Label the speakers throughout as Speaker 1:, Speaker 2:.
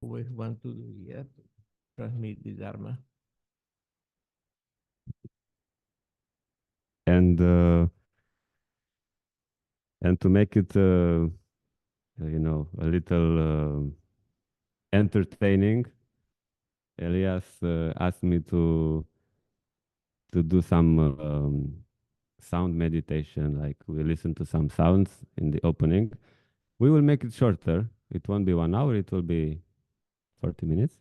Speaker 1: always want to do, yeah, to transmit the Dharma.
Speaker 2: and uh, and to make it a little entertaining, Elias asked me to do some sound meditation, like we listen to some sounds in the opening. We will make it shorter. It won't be 1 hour, it will be 40 minutes,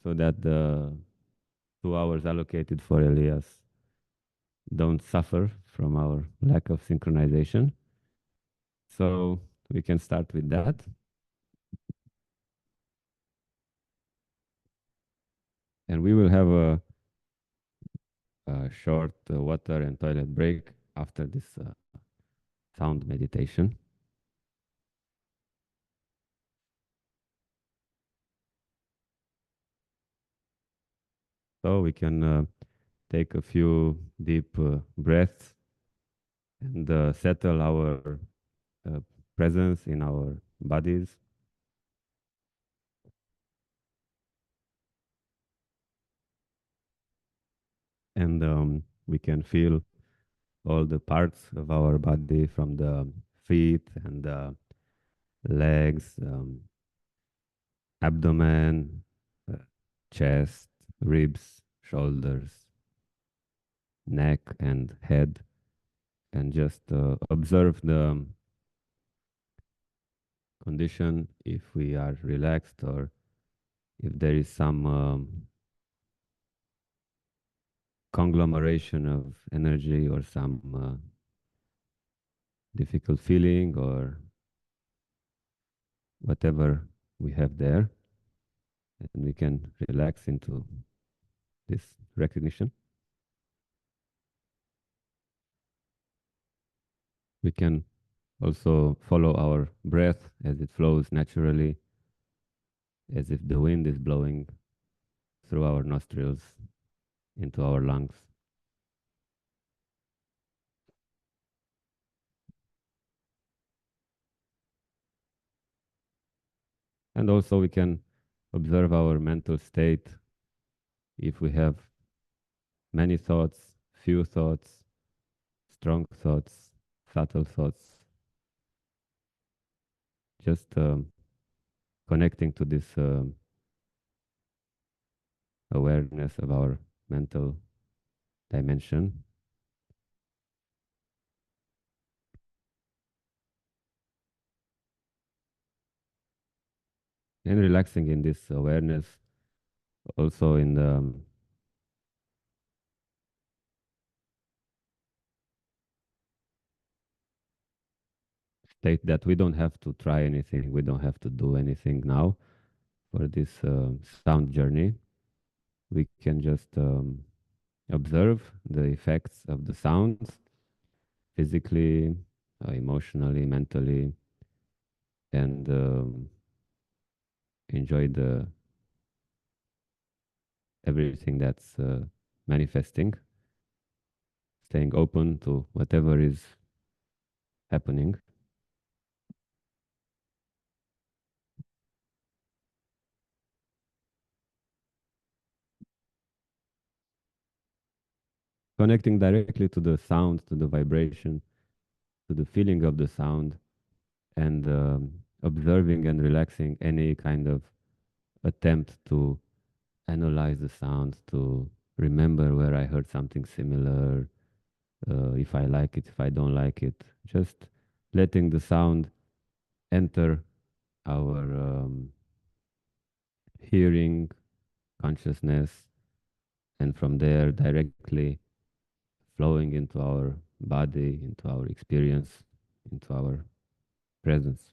Speaker 2: so that the 2 hours allocated for Elias don't suffer from our lack of synchronization. So we can start with that. And we will have a short water and toilet break after this sound meditation. So we can take a few deep breaths and settle our uh, presence in our bodies. And we can feel all the parts of our body from the feet and the legs, abdomen, uh, chest, ribs, shoulders, neck, and head, and just observe the condition if we are relaxed or if there is some conglomeration of energy or some difficult feeling or whatever we have there, and we can relax into this recognition. We can also follow our breath as it flows naturally, as if the wind is blowing through our nostrils into our lungs. And also we can observe our mental state if we have many thoughts, few thoughts, strong thoughts, subtle thoughts, just connecting to this awareness of our mental dimension and relaxing in this awareness also in the state that we don't have to try anything, we don't have to do anything now for this sound journey. We can just observe the effects of the sounds physically, emotionally, mentally, and enjoy the everything that's manifesting, staying open to whatever is happening, connecting directly to the sound, to the vibration, to the feeling of the sound, and observing and relaxing any kind of attempt to analyze the sound, to remember where I heard something similar, if I like it, if I don't like it. Just letting the sound enter our hearing, consciousness, and from there directly flowing into our body, into our experience, into our presence.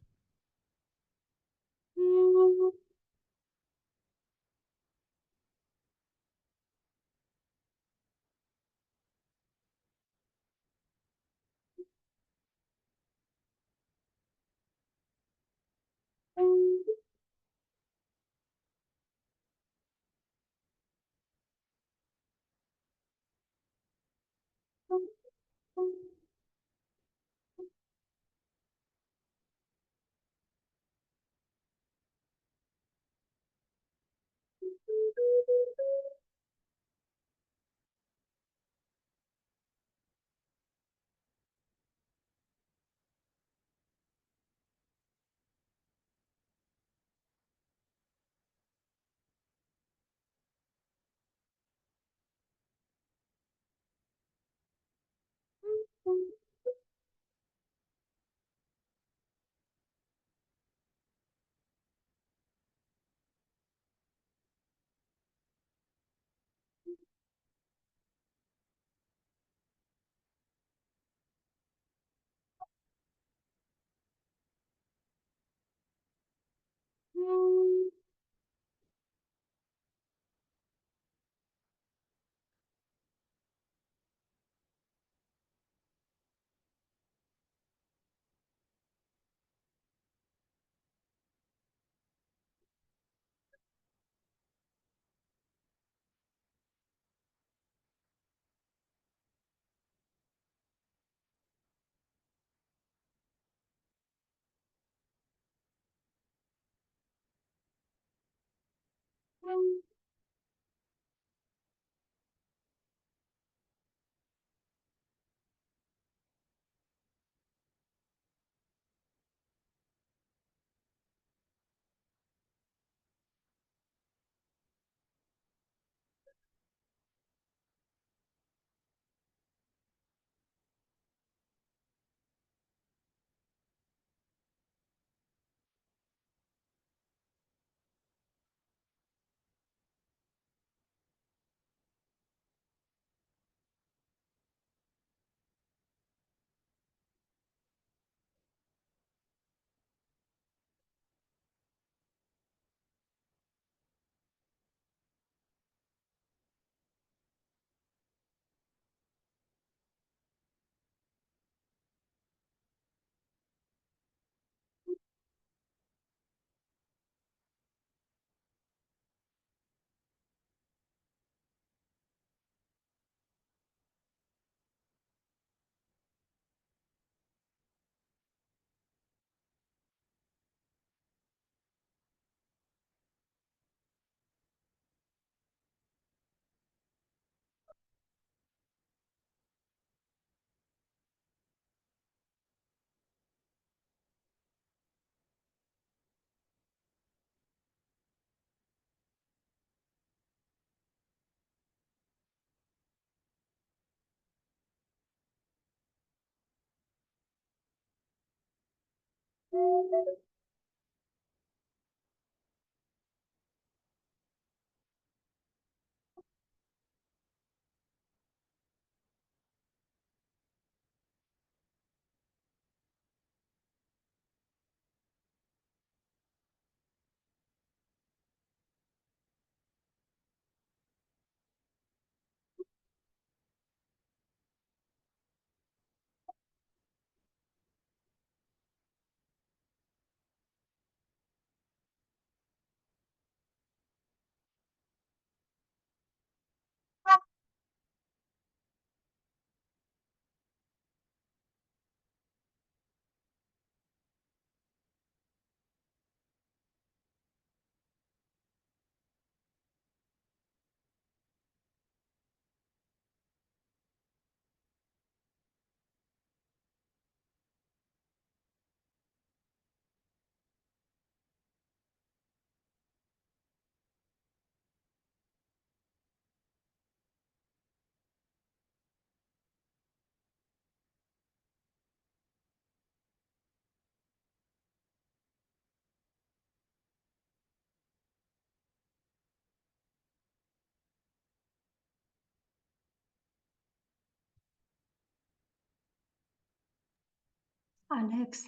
Speaker 3: Alex,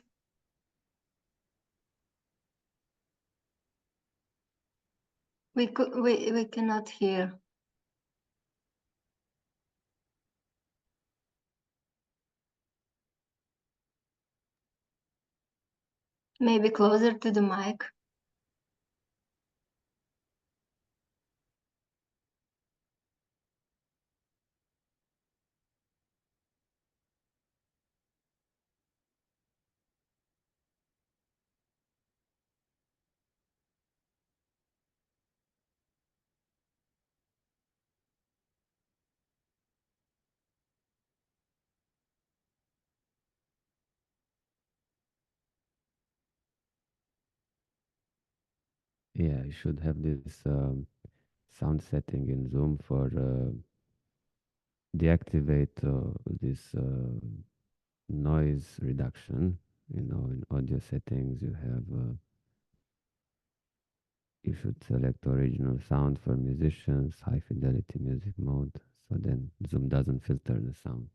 Speaker 3: we cannot hear. Maybe closer to the mic.
Speaker 2: Yeah, you should have this sound setting in Zoom for deactivate this noise reduction. You know, in audio settings, you should select original sound for musicians, high fidelity music mode, so then Zoom doesn't filter the sound.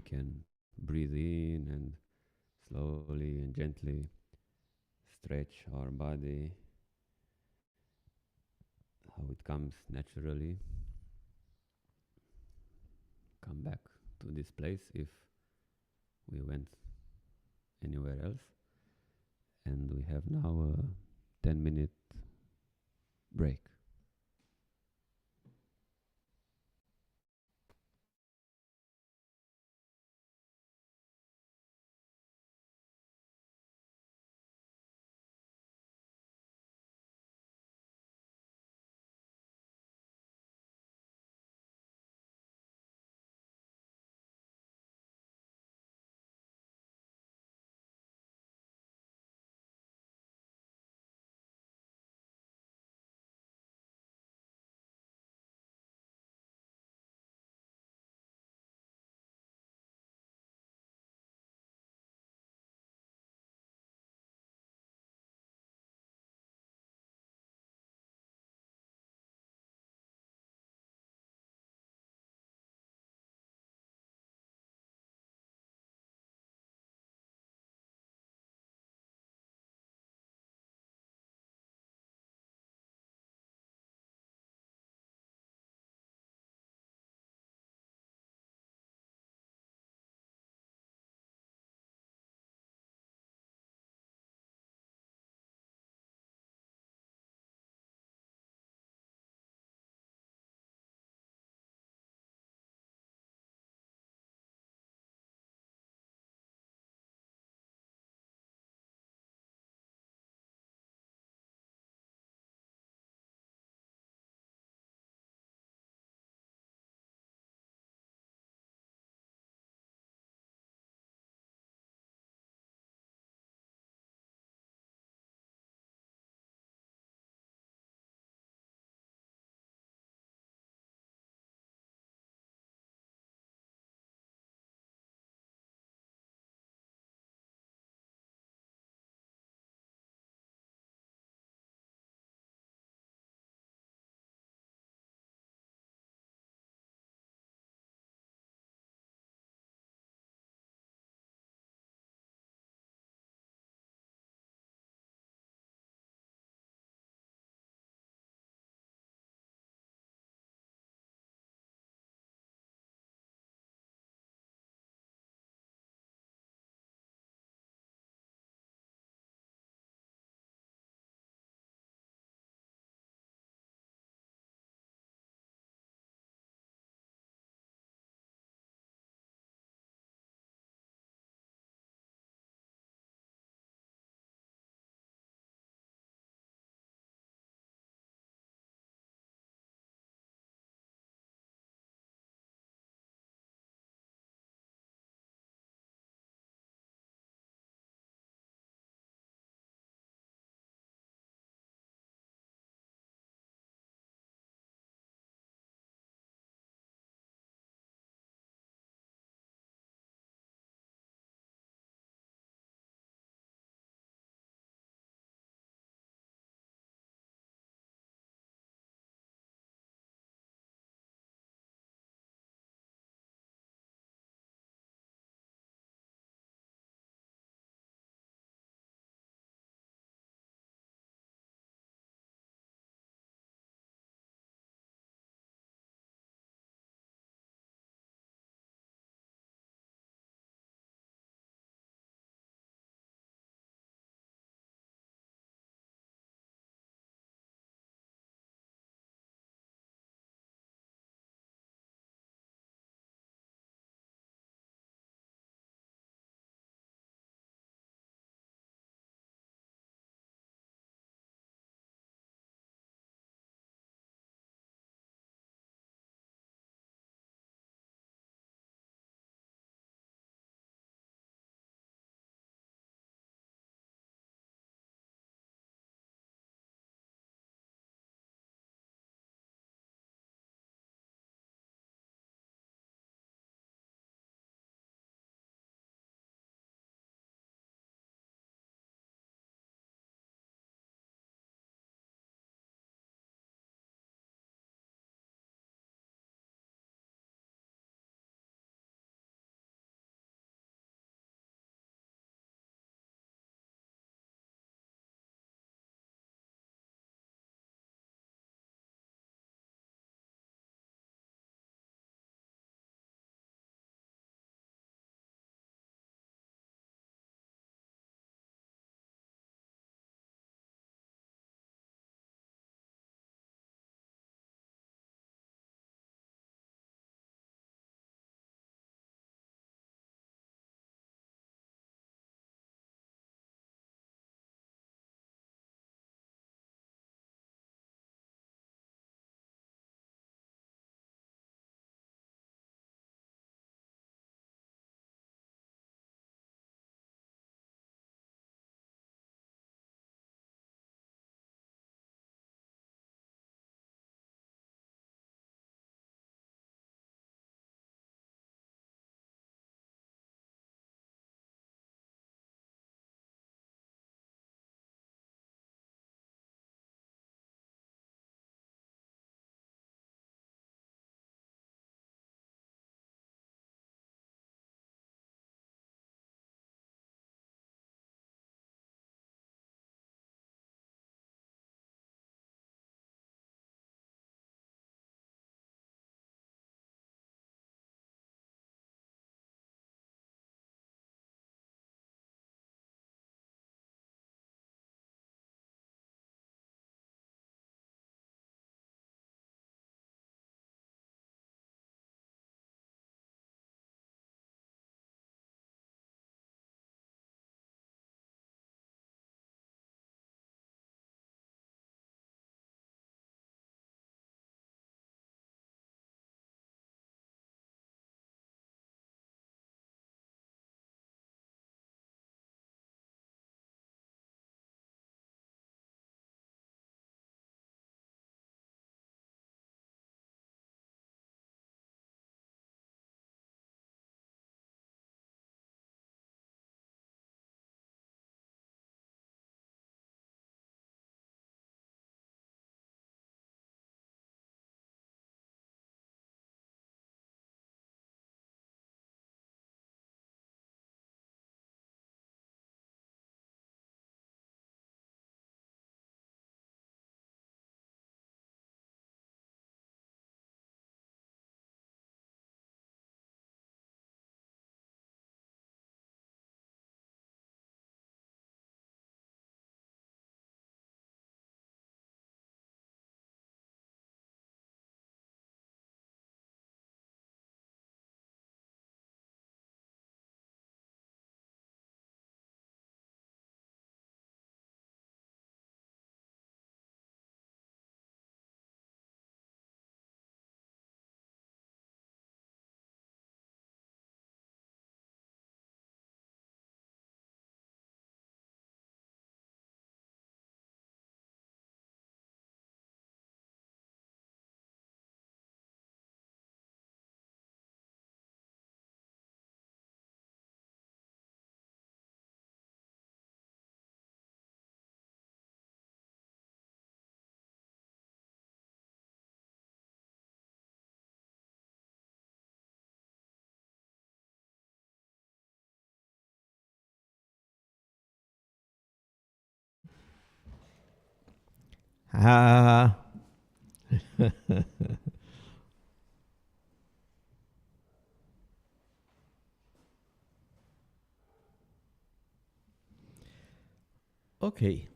Speaker 2: can breathe in and slowly and gently stretch our body, how it comes naturally. Come back to this place if we went anywhere else. And we have now a 10-minute break.
Speaker 1: Ah. Okay.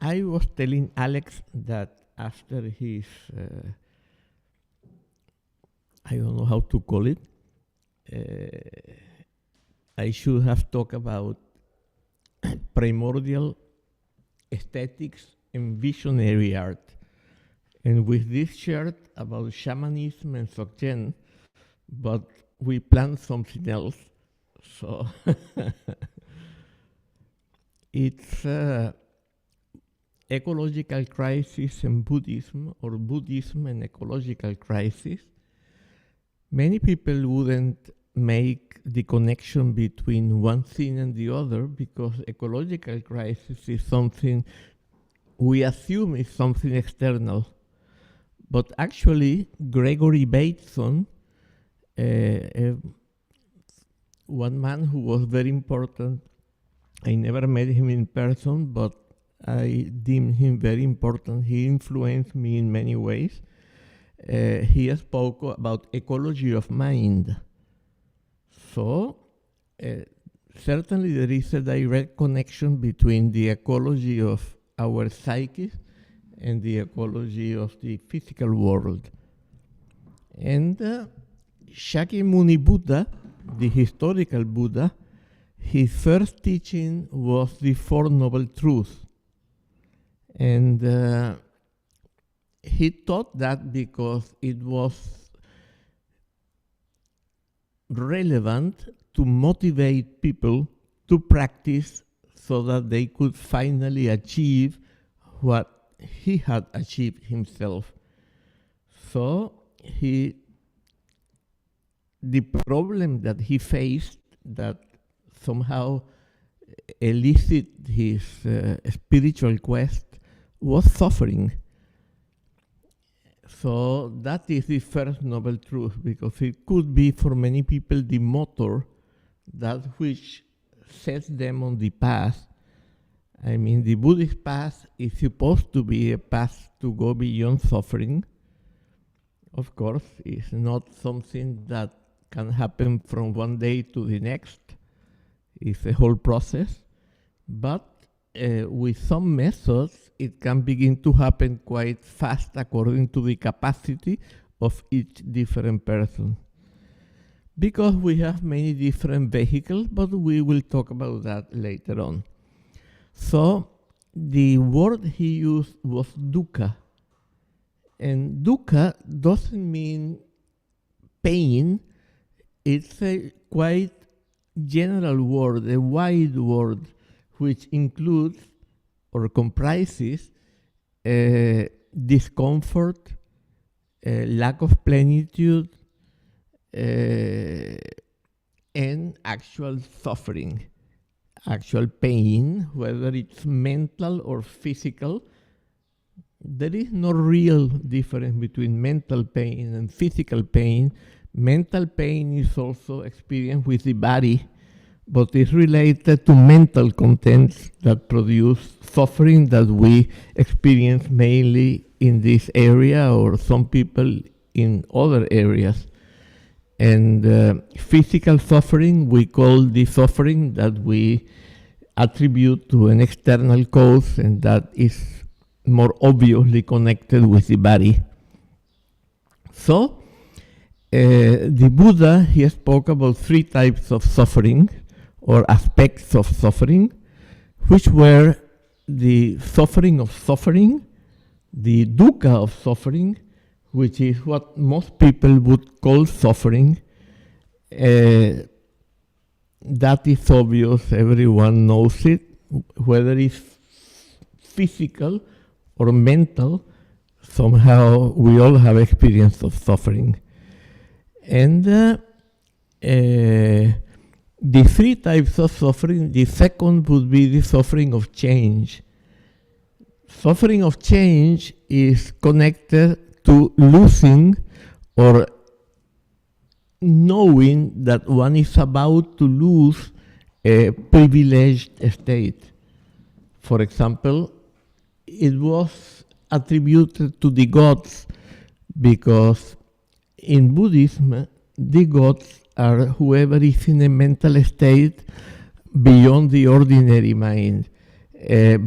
Speaker 1: I was telling Alex that after his, I don't know how to call it, I should have talked about primordial aesthetics and visionary art. And with this shirt about shamanism and Dzogchen, but we planned something else. So it's ecological crisis and Buddhism, or Buddhism and ecological crisis. Many people wouldn't make the connection between one thing and the other because ecological crisis is something we assume is something external. But actually, Gregory Bateson, one man who was very important, I never met him in person, but I deem him very important. He influenced me in many ways. He spoke about ecology of mind. So, certainly there is a direct connection between the ecology of our psyche and the ecology of the physical world. And Shakyamuni Buddha, the historical Buddha, his first teaching was the Four Noble Truths. And he taught that because it was relevant to motivate people to practice so that they could finally achieve what he had achieved himself. So the problem that he faced that somehow elicited his spiritual quest was suffering. So that is the first noble truth, because it could be for many people the motor, that which sets them on the path. I mean, the Buddhist path is supposed to be a path to go beyond suffering. Of course, it's not something that can happen from one day to the next. It's a whole process. But with some methods, it can begin to happen quite fast according to the capacity of each different person. Because we have many different vehicles, but we will talk about that later on. So the word he used was dukkha. And dukkha doesn't mean pain. It's a quite general word, a wide word, which includes or comprises discomfort, lack of plenitude, and actual suffering, actual pain, whether it's mental or physical. There is no real difference between mental pain and physical pain. Mental pain is also experienced with the body, but is related to mental contents that produce suffering that we experience mainly in this area, or some people in other areas. And physical suffering, we call the suffering that we attribute to an external cause, and that is more obviously connected with the body. So, the Buddha, he spoke about three types of suffering, or aspects of suffering, which were the suffering of suffering, the dukkha of suffering, which is what most people would call suffering. That is obvious, everyone knows it, whether it's physical or mental, somehow we all have experience of suffering. And the three types of suffering, the second would be the suffering of change. Suffering of change is connected to losing or knowing that one is about to lose a privileged state. For example, it was attributed to the gods, because in Buddhism, the gods are whoever is in a mental state beyond the ordinary mind,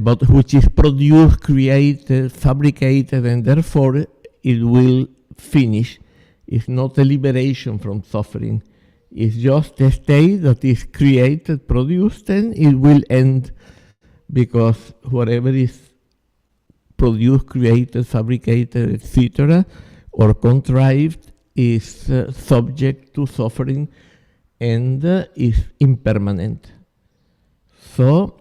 Speaker 1: but which is produced, created, fabricated, and therefore it will finish. It's not a liberation from suffering. It's just a state that is created, produced, and it will end, because whatever is produced, created, fabricated, etc., or contrived is subject to suffering and is impermanent. So,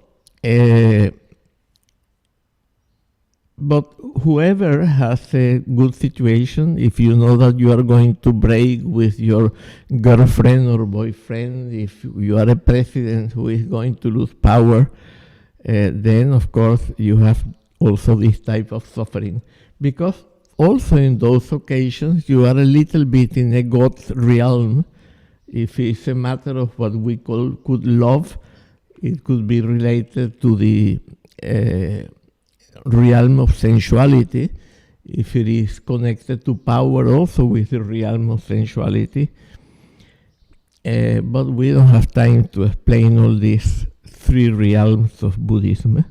Speaker 1: but whoever has a good situation, if you know that you are going to break with your girlfriend or boyfriend, if you are a president who is going to lose power, then of course you have also this type of suffering. Because also in those occasions you are a little bit in a God's realm. If it's a matter of what we could love, it could be related to the realm of sensuality. If it is connected to power, also with the realm of sensuality. But we don't have time to explain all these three realms of Buddhism.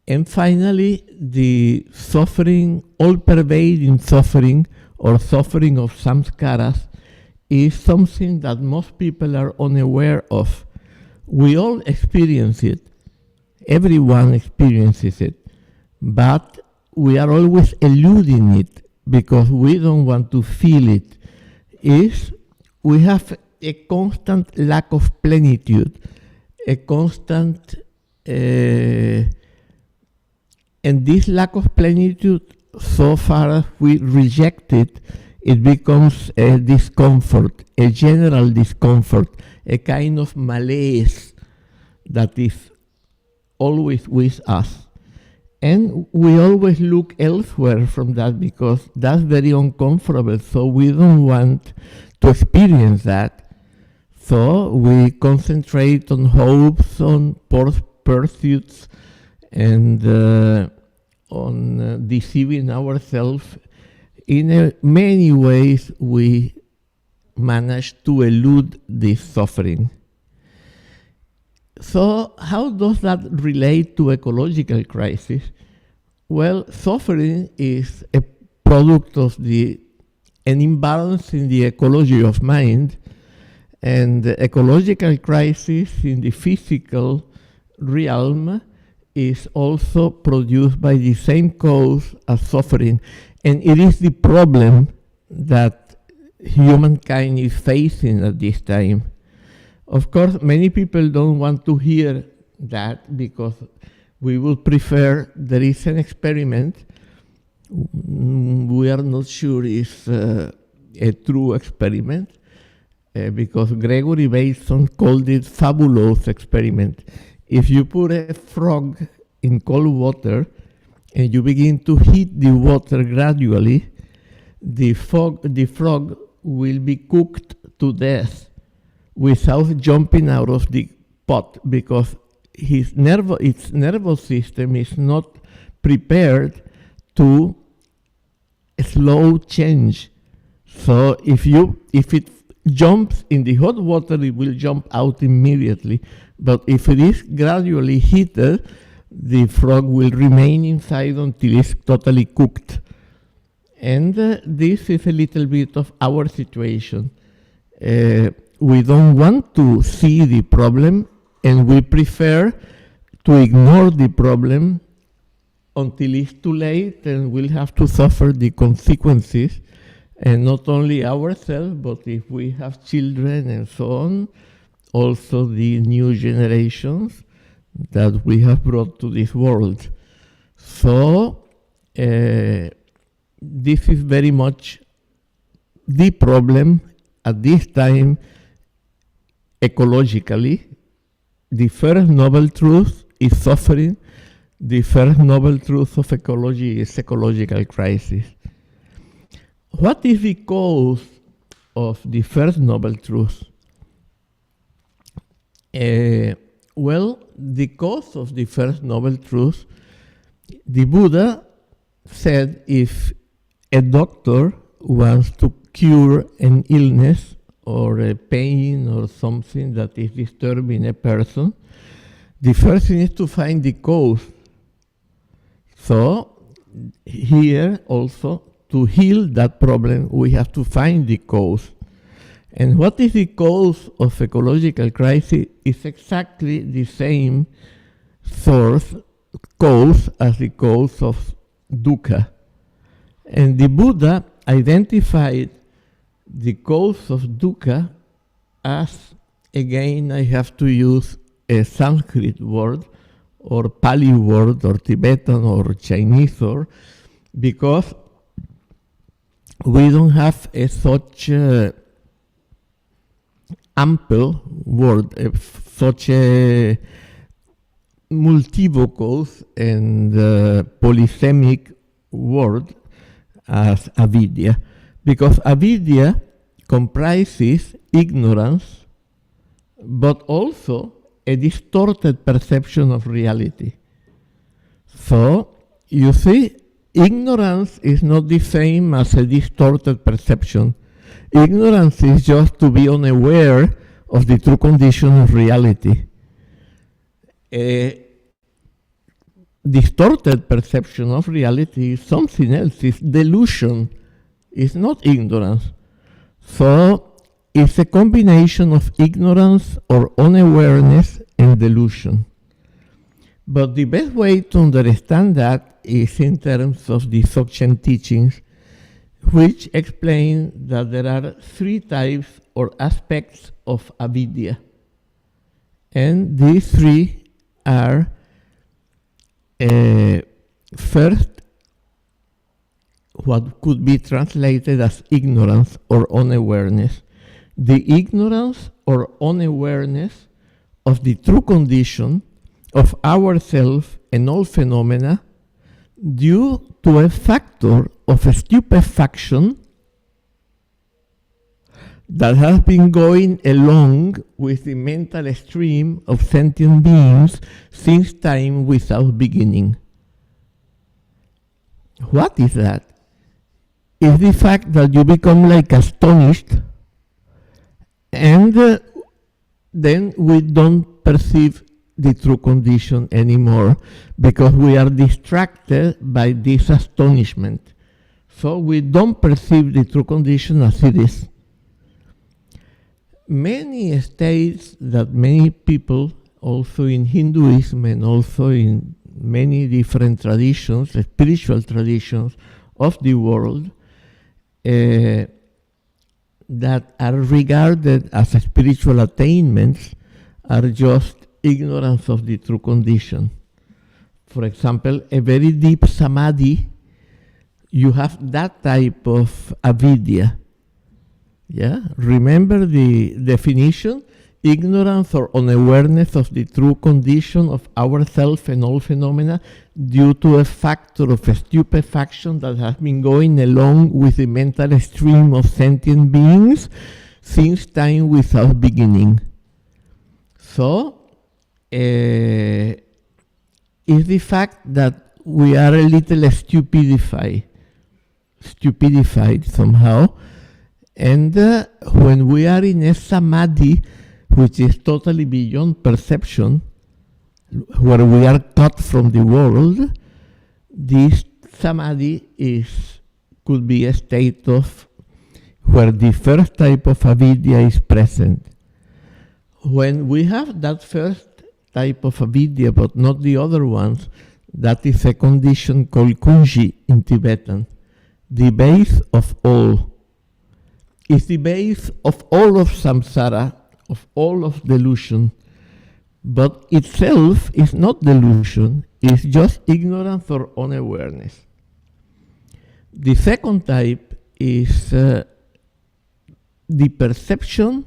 Speaker 1: And finally, the suffering, all-pervading suffering, or suffering of samskaras, is something that most people are unaware of. We all experience it. Everyone experiences it. But we are always eluding it because we don't want to feel it. We have a constant lack of plenitude, a constant... and this lack of plenitude, so far as we reject it, it becomes a discomfort, a general discomfort, a kind of malaise that is always with us. And we always look elsewhere from that because that's very uncomfortable, so we don't want to experience that. So we concentrate on hopes, on pursuits, and on deceiving ourselves. In many ways, we manage to elude this suffering. So how does that relate to ecological crisis? Well, suffering is a product of an imbalance in the ecology of mind, and the ecological crisis in the physical realm is also produced by the same cause as suffering. And it is the problem that humankind is facing at this time. Of course, many people don't want to hear that because we would prefer there is an experiment. We are not sure it's a true experiment because Gregory Bateson called it fabulous experiment. If you put a frog in cold water and you begin to heat the water gradually, the frog will be cooked to death without jumping out of the pot because its nervous system is not prepared to slow change. So if it jumps in the hot water, it will jump out immediately. But if it is gradually heated, the frog will remain inside until it's totally cooked. And this is a little bit of our situation. We don't want to see the problem, and we prefer to ignore the problem until it's too late, and we'll have to suffer the consequences. And not only ourselves, but if we have children and so on, also the new generations that we have brought to this world. So this is very much the problem at this time ecologically. The first noble truth is suffering. The first noble truth of ecology is ecological crisis. What is the cause of the first noble truth? Well, the cause of the first noble truth The Buddha said if a doctor wants to cure an illness or a pain or something that is disturbing a person, the first thing is to find the cause. So here also, to heal that problem, we have to find the cause. And what is the cause of ecological crisis is exactly the same cause as the cause of dukkha. And the Buddha identified the cause of dukkha as, again, I have to use a Sanskrit word, or Pali word, or Tibetan, or Chinese word, because we don't have such ample word, such a multivocals and polysemic word as avidya, because avidya comprises ignorance, but also a distorted perception of reality. So, you see, ignorance is not the same as a distorted perception. Ignorance is just to be unaware of the true condition of reality. A distorted perception of reality is something else, it's delusion, it's not ignorance. So it's a combination of ignorance or unawareness and delusion. But the best way to understand that is in terms of the Dzogchen teachings, which explain that there are three types or aspects of avidya. And these three are first, what could be translated as ignorance or unawareness. The ignorance or unawareness of the true condition of ourself and all phenomena due to a factor of a stupefaction that has been going along with the mental stream of sentient beings since time without beginning. What is that? It's the fact that you become like astonished, and then we don't perceive the true condition anymore because we are distracted by this astonishment. So we don't perceive the true condition as it is. Many states that many people, also in Hinduism and also in many different traditions, spiritual traditions of the world, that are regarded as spiritual attainments are just ignorance of the true condition. For example, a very deep samadhi, you have that type of avidya. Yeah, remember the definition? Ignorance or unawareness of the true condition of ourself and all phenomena due to a factor of a stupefaction that has been going along with the mental stream of sentient beings since time without beginning. So, it's the fact that we are a little stupidified somehow. And when we are in a samadhi, which is totally beyond perception, where we are cut from the world, this samadhi could be a state of where the first type of avidya is present. When we have that first type of avidya, but not the other ones, that is a condition called kunji in Tibetan, the base of all. Is the base of all of samsara, of all of delusion, but itself is not delusion, it's just ignorance or unawareness. The second type is the perception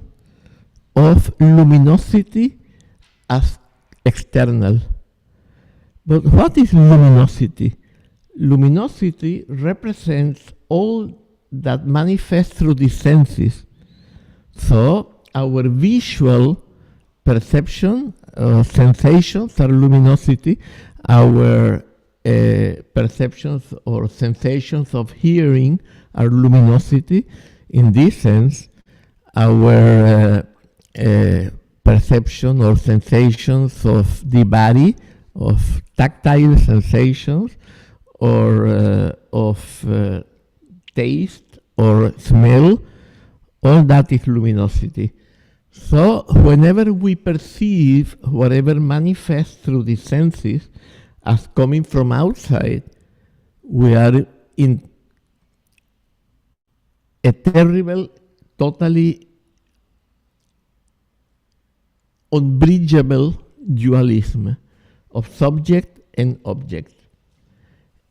Speaker 1: of luminosity as external. But what is luminosity? Luminosity represents all that manifests through the senses. So our visual perception, sensations are luminosity. Our perceptions or sensations of hearing are luminosity. In this sense, our perception or sensations of the body, of tactile sensations, or of taste or smell, all that is luminosity. So whenever we perceive whatever manifests through the senses as coming from outside, we are in a terrible, totally unbridgeable dualism of subject and object.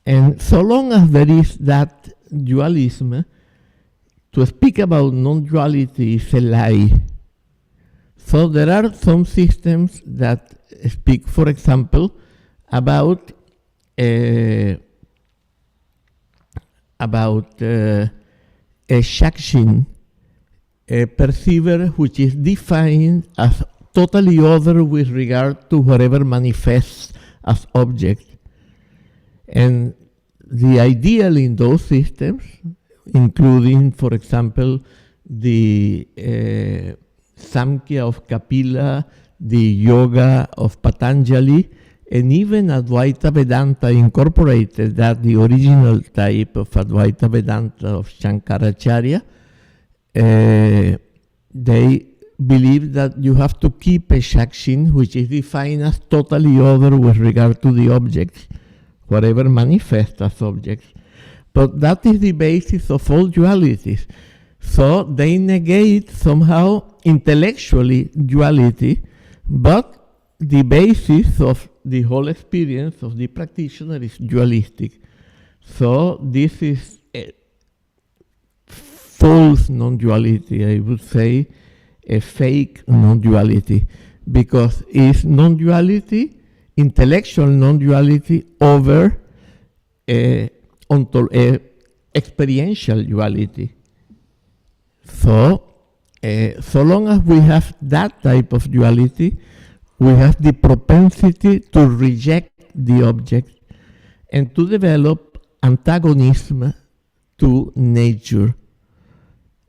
Speaker 1: And so long as there is that dualism, to speak about non-duality is a lie. So there are some systems that speak, for example, about a shakshin, a perceiver which is defined as totally other with regard to whatever manifests as object. And the ideal in those systems, including, for example, the Samkhya of Kapila, the Yoga of Patanjali, and even Advaita Vedanta incorporated that, the original type of Advaita Vedanta of Shankaracharya. They believe that you have to keep a shakshin which is defined as totally other with regard to the objects, whatever manifests as objects. But that is the basis of all dualities. So they negate somehow intellectually duality, but the basis of the whole experience of the practitioner is dualistic. So this is a false non-duality, I would say, a fake non-duality, because it's non-duality, intellectual non-duality over experiential duality. So, so long as we have that type of duality, we have the propensity to reject the object and to develop antagonism to nature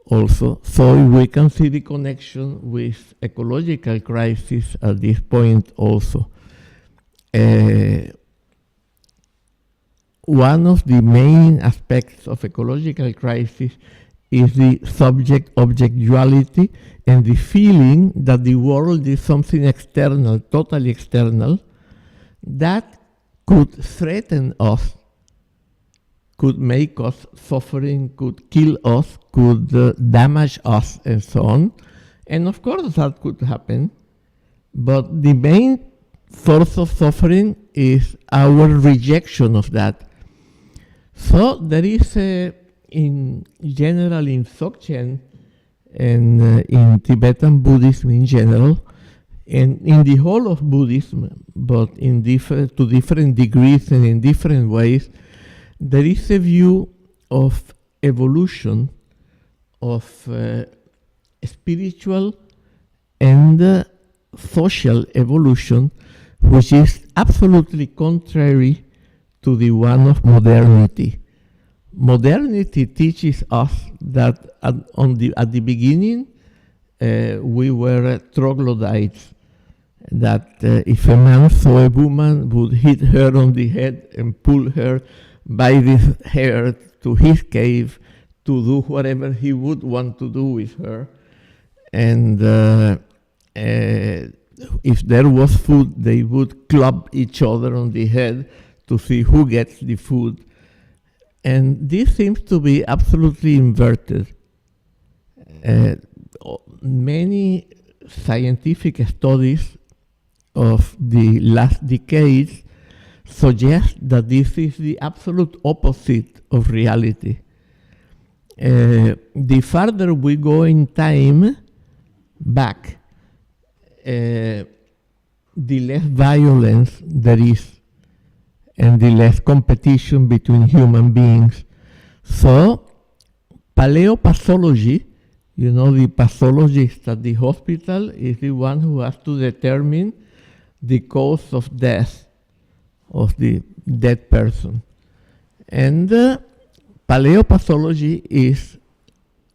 Speaker 1: also. So we can see the connection with ecological crisis at this point also. One of the main aspects of ecological crisis is the subject-object duality and the feeling that the world is something external, totally external, that could threaten us, could make us suffering, could kill us, could damage us, and so on. And of course that could happen, but the main source of suffering is our rejection of that. So there is in general in Dzogchen and in Tibetan Buddhism in general, and in the whole of Buddhism, but in to different degrees and in different ways, there is a view of evolution, of spiritual and social evolution, which is absolutely contrary to the one of modernity. Modernity teaches us that at the beginning we were troglodytes, that if a man saw a woman, would hit her on the head and pull her by the hair to his cave to do whatever he would want to do with her. And if there was food, they would club each other on the head to see who gets the food. And this seems to be absolutely inverted. Many scientific studies of the last decades suggest that this is the absolute opposite of reality. The farther we go in time back, the less violence there is and the less competition between human beings. So, paleopathology, you know, the pathologist at the hospital is the one who has to determine the cause of death of the dead person. And paleopathology is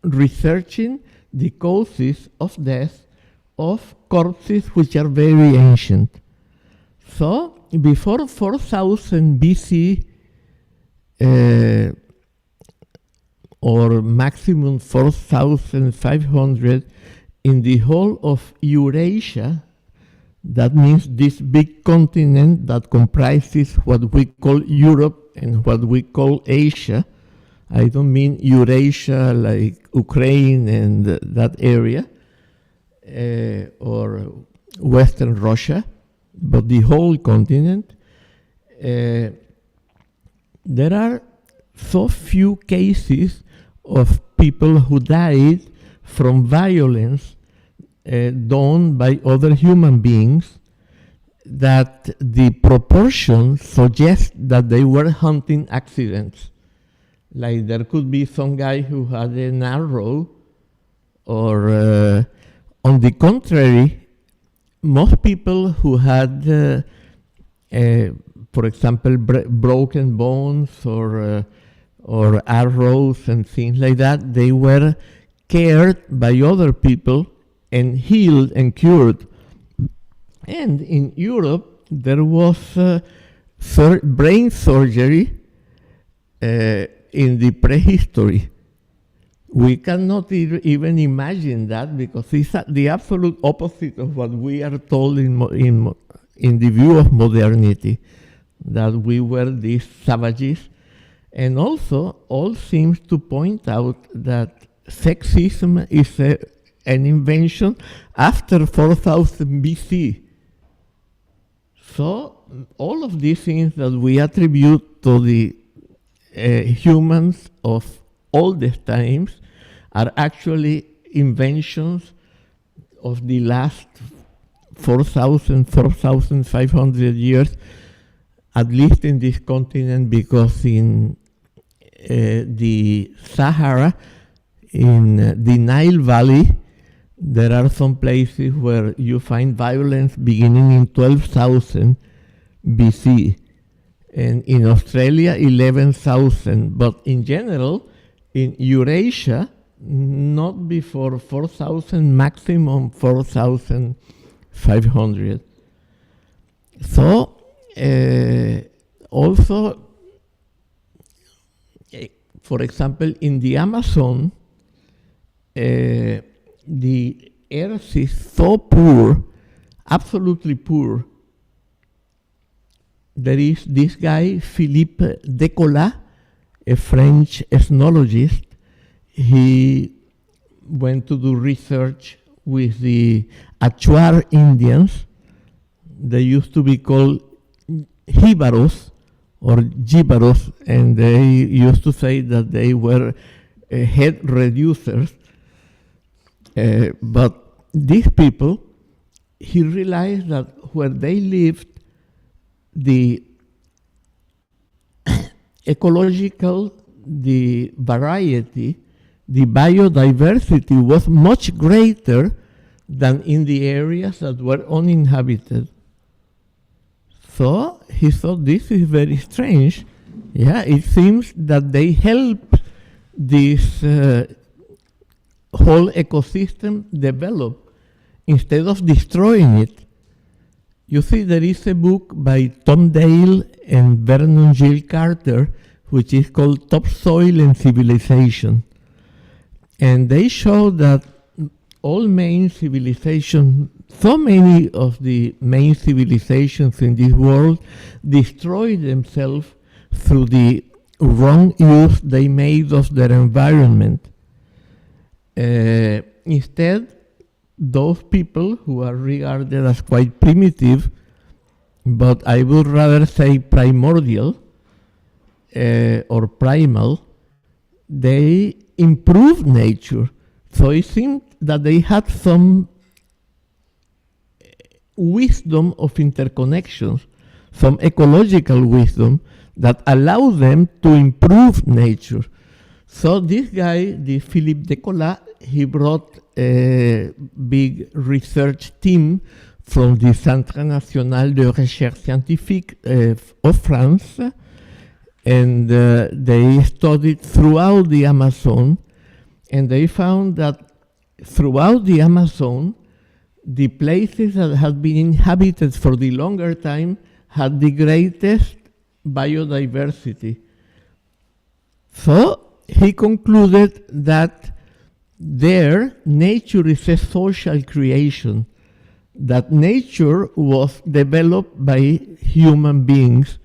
Speaker 1: researching the causes of death of corpses which are very ancient. So before 4000 BC, or maximum 4,500, in the whole of Eurasia, that means this big continent that comprises what we call Europe and what we call Asia. I don't mean Eurasia like Ukraine and that area, or Western Russia, but the whole continent. There are so few cases of people who died from violence done by other human beings that the proportion suggests that they were hunting accidents. Like there could be some guy who had an arrow, or on the contrary, most people who had, for example, broken bones or arrows and things like that, they were cared by other people and healed and cured. And in Europe, there was brain surgery in the prehistory. We cannot even imagine that, because it's the absolute opposite of what we are told in the view of modernity, that we were these savages. And also, all seems to point out that sexism is an invention after 4000 BC. So all of these things that we attribute to the humans of oldest times are actually inventions of the last 4,500 years, at least in this continent, because in the Sahara, in the Nile Valley, there are some places where you find violence beginning in 12,000 BC. And in Australia, 11,000. But in general, in Eurasia, not before 4,000, maximum 4,500. So, also, for example, in the Amazon, the earth is so poor, absolutely poor. There is this guy, Philippe Decola, a French ethnologist. He went to do research with the Achuar Indians. They used to be called Jibaros or Jibaros, and they used to say that they were head reducers. But these people, he realized that where they lived, the ecological, the variety, the biodiversity was much greater than in the areas that were uninhabited. So he thought, this is very strange. Yeah, it seems that they help this whole ecosystem develop instead of destroying it. You see, there is a book by Tom Dale and Vernon Gill Carter, which is called Topsoil and Civilization. And they show that all main civilizations, so many of the main civilizations in this world destroyed themselves through the wrong use they made of their environment. Instead, those people who are regarded as quite primitive, but I would rather say primordial or primal, they improved nature. So it seemed that they had some wisdom of interconnections, some ecological wisdom that allowed them to improve nature. So this guy, the Philippe Decola, he brought a big research team from the Centre National de Recherche Scientifique of France, and they studied throughout the Amazon, and they found that throughout the Amazon, the places that had been inhabited for the longer time had the greatest biodiversity. So he concluded that there, nature is a social creation, that nature was developed by human beings.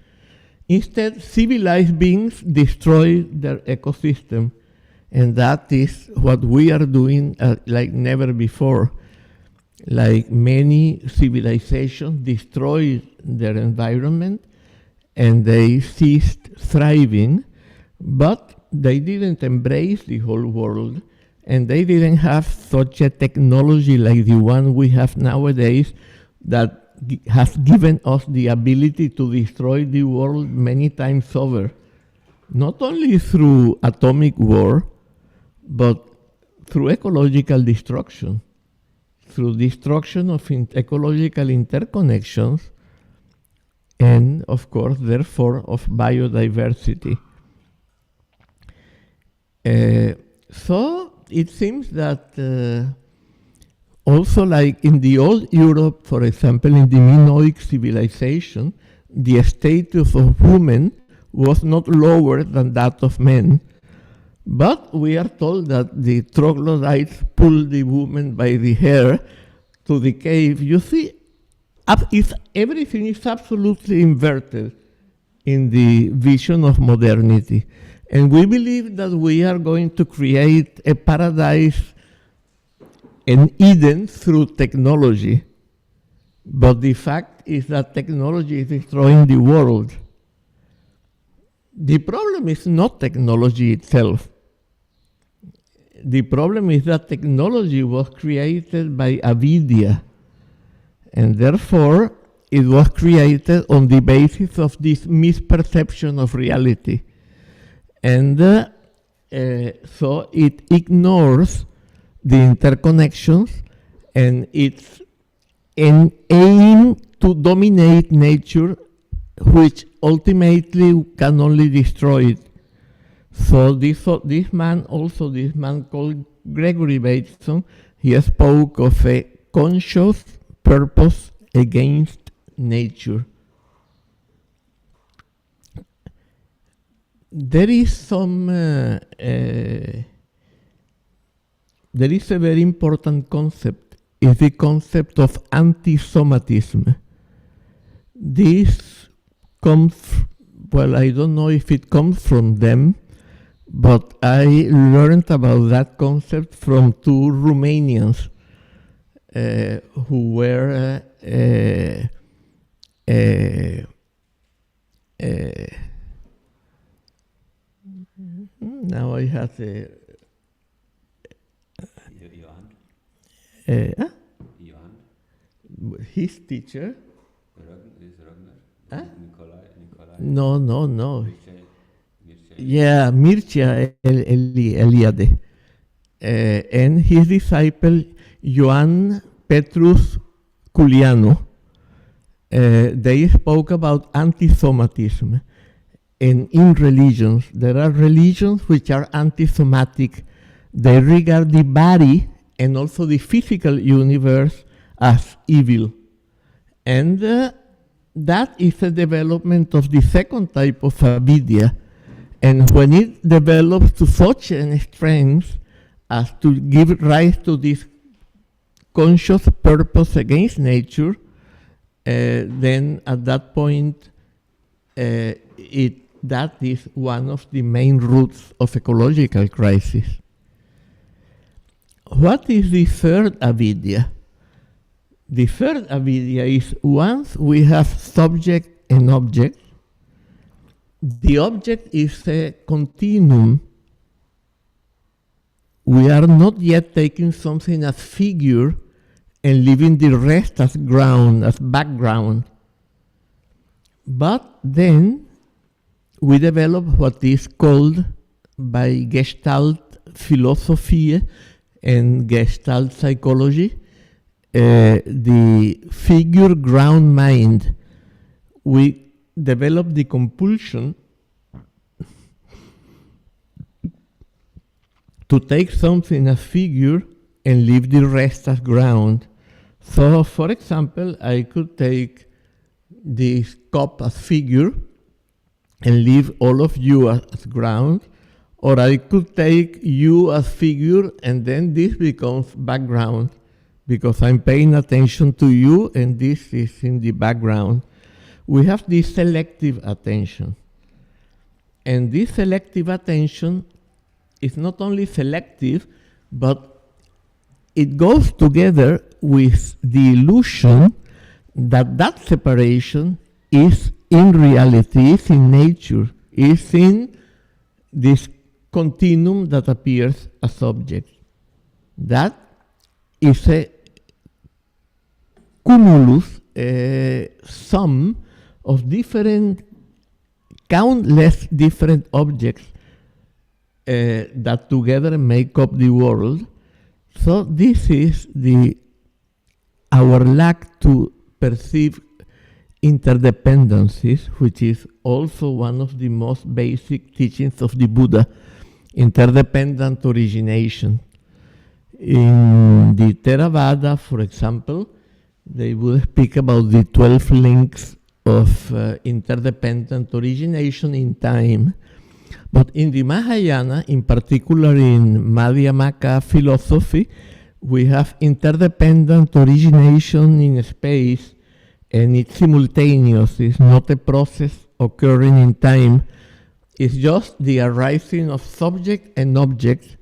Speaker 1: Instead, civilized beings destroy their ecosystem, and that is what we are doing like never before. Like many civilizations destroy their environment and they ceased thriving, but they didn't embrace the whole world, and they didn't have such a technology like the one we have nowadays that has given us the ability to destroy the world many times over, not only through atomic war, but through ecological destruction, through destruction of ecological interconnections, and of course, therefore, of biodiversity. So it seems that also, like in the old Europe, for example, in the Minoic civilization, the status of women was not lower than that of men. But we are told that the troglodytes pulled the woman by the hair to the cave. You see, everything is absolutely inverted in the vision of modernity. And we believe that we are going to create a paradise, an Eden, through technology. But the fact is that technology is destroying the world. The problem is not technology itself. The problem is that technology was created by avidya, and therefore it was created on the basis of this misperception of reality. And so it ignores the interconnections, and it's an aim to dominate nature, which ultimately can only destroy it. So this man called Gregory Bateson, he spoke of a conscious purpose against nature. There is a very important concept, is the concept of anti-somatism. This comes, well, I don't know if it comes from them, but I learned about that concept from two Romanians who were now I have his teacher. No. Yeah, Mircea Eliade. And his disciple, Ioan Petrus Culianu, they spoke about anti-somatism. And in religions, there are religions which are anti-somatic. They regard the body and also the physical universe as evil. And that is a development of the second type of avidya. And when it develops to such an strength as to give rise to this conscious purpose against nature, then at that point, that is one of the main roots of ecological crisis. What is the third avidya? The third avidya is once we have subject and object, the object is a continuum. We are not yet taking something as figure and leaving the rest as ground, as background. But then we develop what is called by Gestalt philosophy and Gestalt psychology the figure ground mind, we develop the compulsion to take something as figure and leave the rest as ground. So, for example, I could take this cup as figure and leave all of you as ground, or I could take you as figure and then this becomes background because I'm paying attention to you and this is in the background. We have this selective attention. And this selective attention is not only selective, but it goes together with the illusion that that separation is in reality, is in nature, is in this continuum that appears as object. That is a cumulus, a sum of different, countless different objects that together make up the world. So this is our lack to perceive interdependencies, which is also one of the most basic teachings of the Buddha, interdependent origination. In the Theravada, for example, they will speak about the 12 links of interdependent origination in time. But in the Mahayana, in particular in Madhyamaka philosophy, we have interdependent origination in space, and it's simultaneous. It's not a process occurring in time. It's just the arising of subject and object.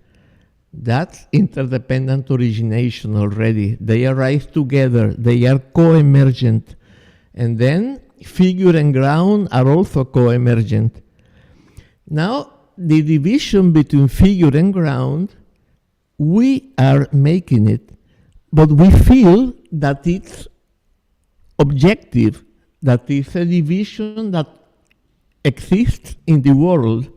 Speaker 1: That's interdependent origination already. They arise together. They are co-emergent. And then figure and ground are also co-emergent. Now, the division between figure and ground, we are making it, but we feel that it's objective, that it's a division that exists in the world,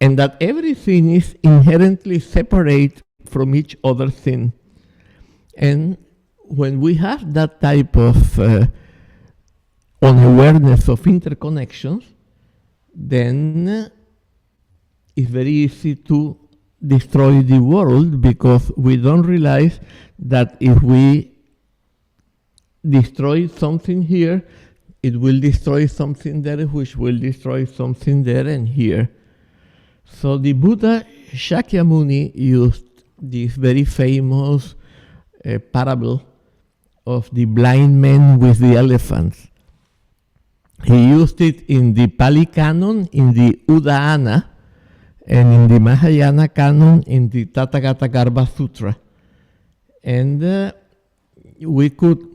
Speaker 1: and that everything is inherently separate from each other thing. And when we have that type of unawareness of interconnections, then it's very easy to destroy the world, because we don't realize that if we destroy something here, it will destroy something there, which will destroy something there and here. So the Buddha Shakyamuni used this very famous parable of the blind man with the elephants. He used it in the Pali Canon, in the Udayana, and in the Mahayana Canon, in the Tathagata Garbha Sutra. And we could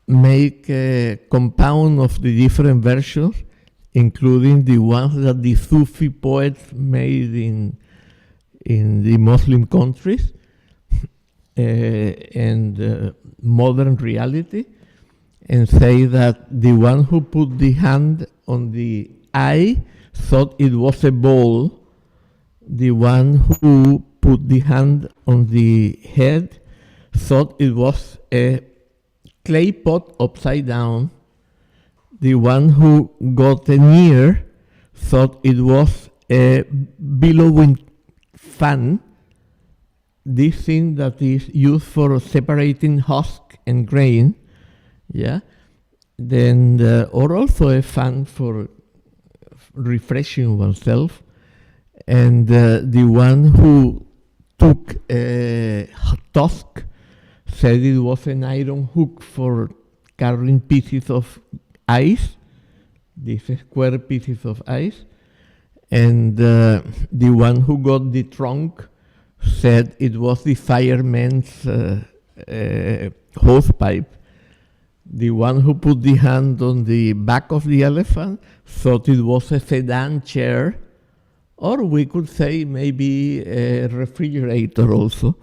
Speaker 1: make a compound of the different versions, including the ones that the Sufi poets made in the Muslim countries, and modern reality, and say that the one who put the hand on the eye thought it was a ball. The one who put the hand on the head thought it was a clay pot upside down. The one who got an ear thought it was a billowing fan, this thing that is used for separating husk and grain, yeah. Then, or also a fan for refreshing oneself. And the one who took a tusk said it was an iron hook for carrying pieces of ice, these square pieces of ice. And the one who got the trunk said it was the fireman's hose pipe. The one who put the hand on the back of the elephant thought it was a sedan chair, or we could say maybe a refrigerator also.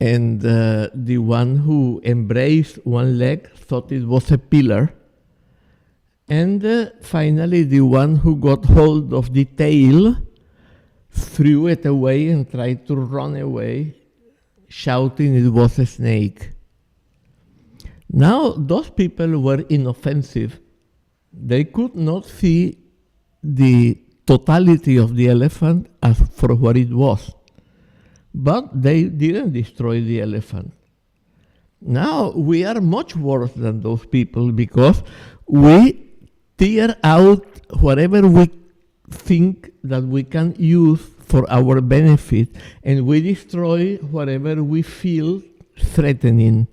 Speaker 1: And the one who embraced one leg thought it was a pillar. And finally, the one who got hold of the tail threw it away and tried to run away, shouting it was a snake. Now, those people were inoffensive. They could not see the totality of the elephant as for what it was. But they didn't destroy the elephant. Now we are much worse than those people because we tear out whatever we think that we can use for our benefit, and we destroy whatever we feel threatening.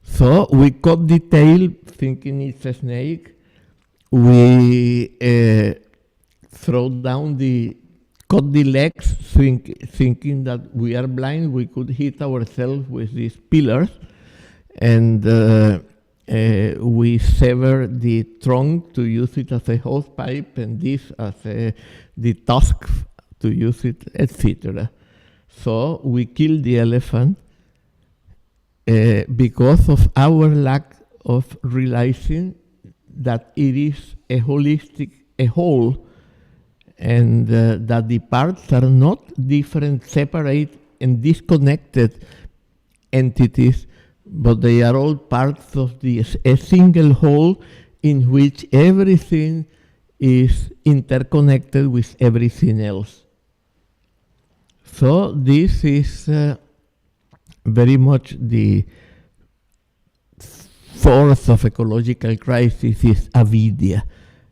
Speaker 1: So we cut the tail thinking it's a snake. We cut the legs thinking that we are blind. We could hit ourselves with these pillars. And we sever the trunk to use it as a hose pipe, and this as the tusk to use it, etc. So we kill the elephant because of our lack of realizing that it is a whole, and that the parts are not different, separate, and disconnected entities, but they are all parts of a single whole in which everything is interconnected with everything else. So this is very much the source of ecological crisis is avidya.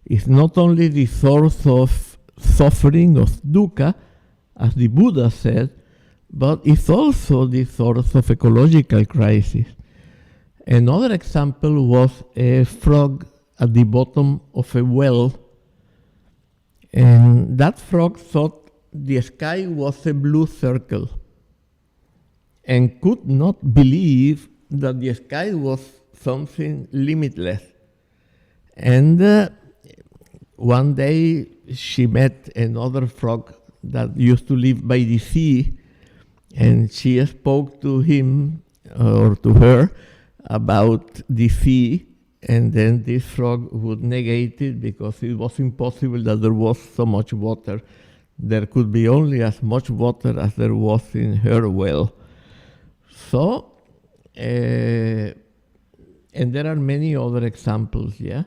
Speaker 1: It's not only the source of suffering, of dukkha, as the Buddha said, but it's also the source of ecological crisis. Another example was a frog at the bottom of a well, and that frog thought the sky was a blue circle and could not believe that the sky was something limitless. And one day she met another frog that used to live by the sea, and she spoke to him or to her about the sea, and then this frog would negate it because it was impossible that there was so much water. There could be only as much water as there was in her well. So, and there are many other examples, yeah?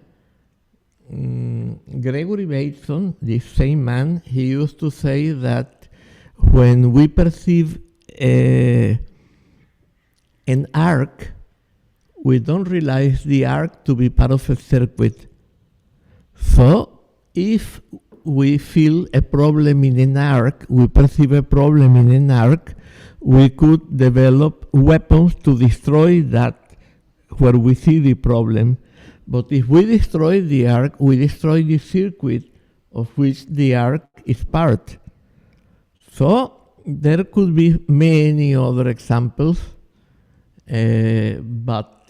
Speaker 1: Gregory Bateson, the same man, he used to say that when we perceive an arc, we don't realize the arc to be part of a circuit. So if we feel a problem in an arc, we perceive a problem in an arc, we could develop weapons to destroy that where we see the problem. But if we destroy the arc, we destroy the circuit of which the arc is part. So there could be many other examples, but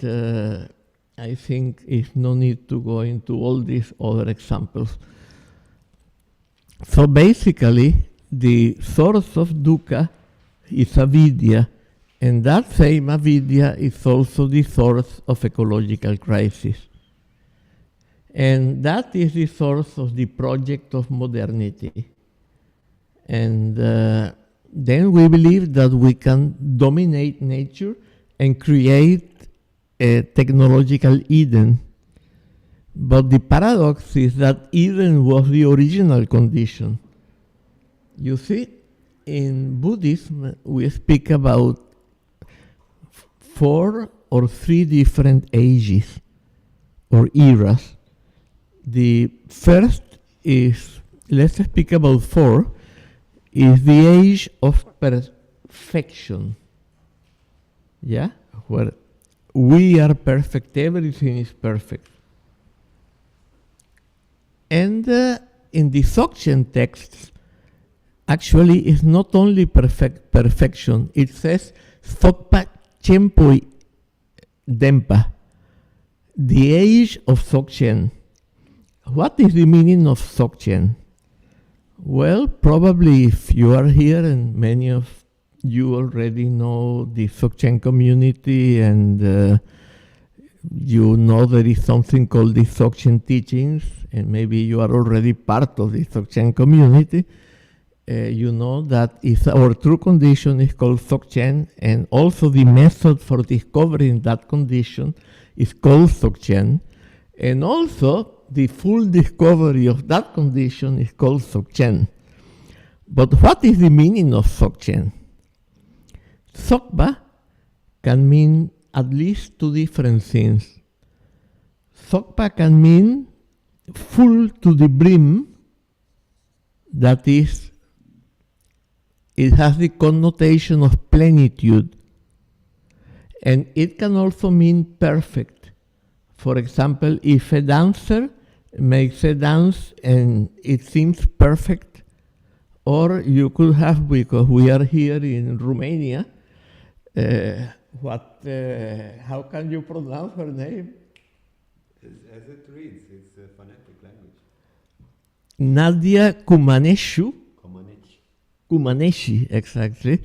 Speaker 1: I think it's no need to go into all these other examples. So basically, the source of dukkha is avidya, and that same avidya is also the source of ecological crisis. And that is the source of the project of modernity. And then we believe that we can dominate nature and create a technological Eden. But the paradox is that Eden was the original condition. You see, in Buddhism, we speak about 4 or 3 different ages or eras. The first is, let's speak about 4, is the age of perfection. Yeah? Where we are perfect, everything is perfect. And in the Dzogchen texts, actually it's not only perfection, it says Tsogpa Chenpoi Denpa, the age of Dzogchen. What is the meaning of Dzogchen? Well, probably if you are here, and many of you already know the Dzogchen community, and you know there is something called the Dzogchen teachings, and maybe you are already part of the Dzogchen community, you know that our true condition is called Dzogchen, and also the method for discovering that condition is called Dzogchen. And also, the full discovery of that condition is called Dzogchen. But what is the meaning of Dzogchen? Dzogpa can mean at least two different things. Dzogpa can mean full to the brim, that is, it has the connotation of plenitude. And it can also mean perfect. For example, if a dancer makes a dance and it seems perfect, or you could have, because we are here in Romania, how can you pronounce her name?
Speaker 2: As it reads, it's a phonetic language.
Speaker 1: Nadia Comaneci, exactly.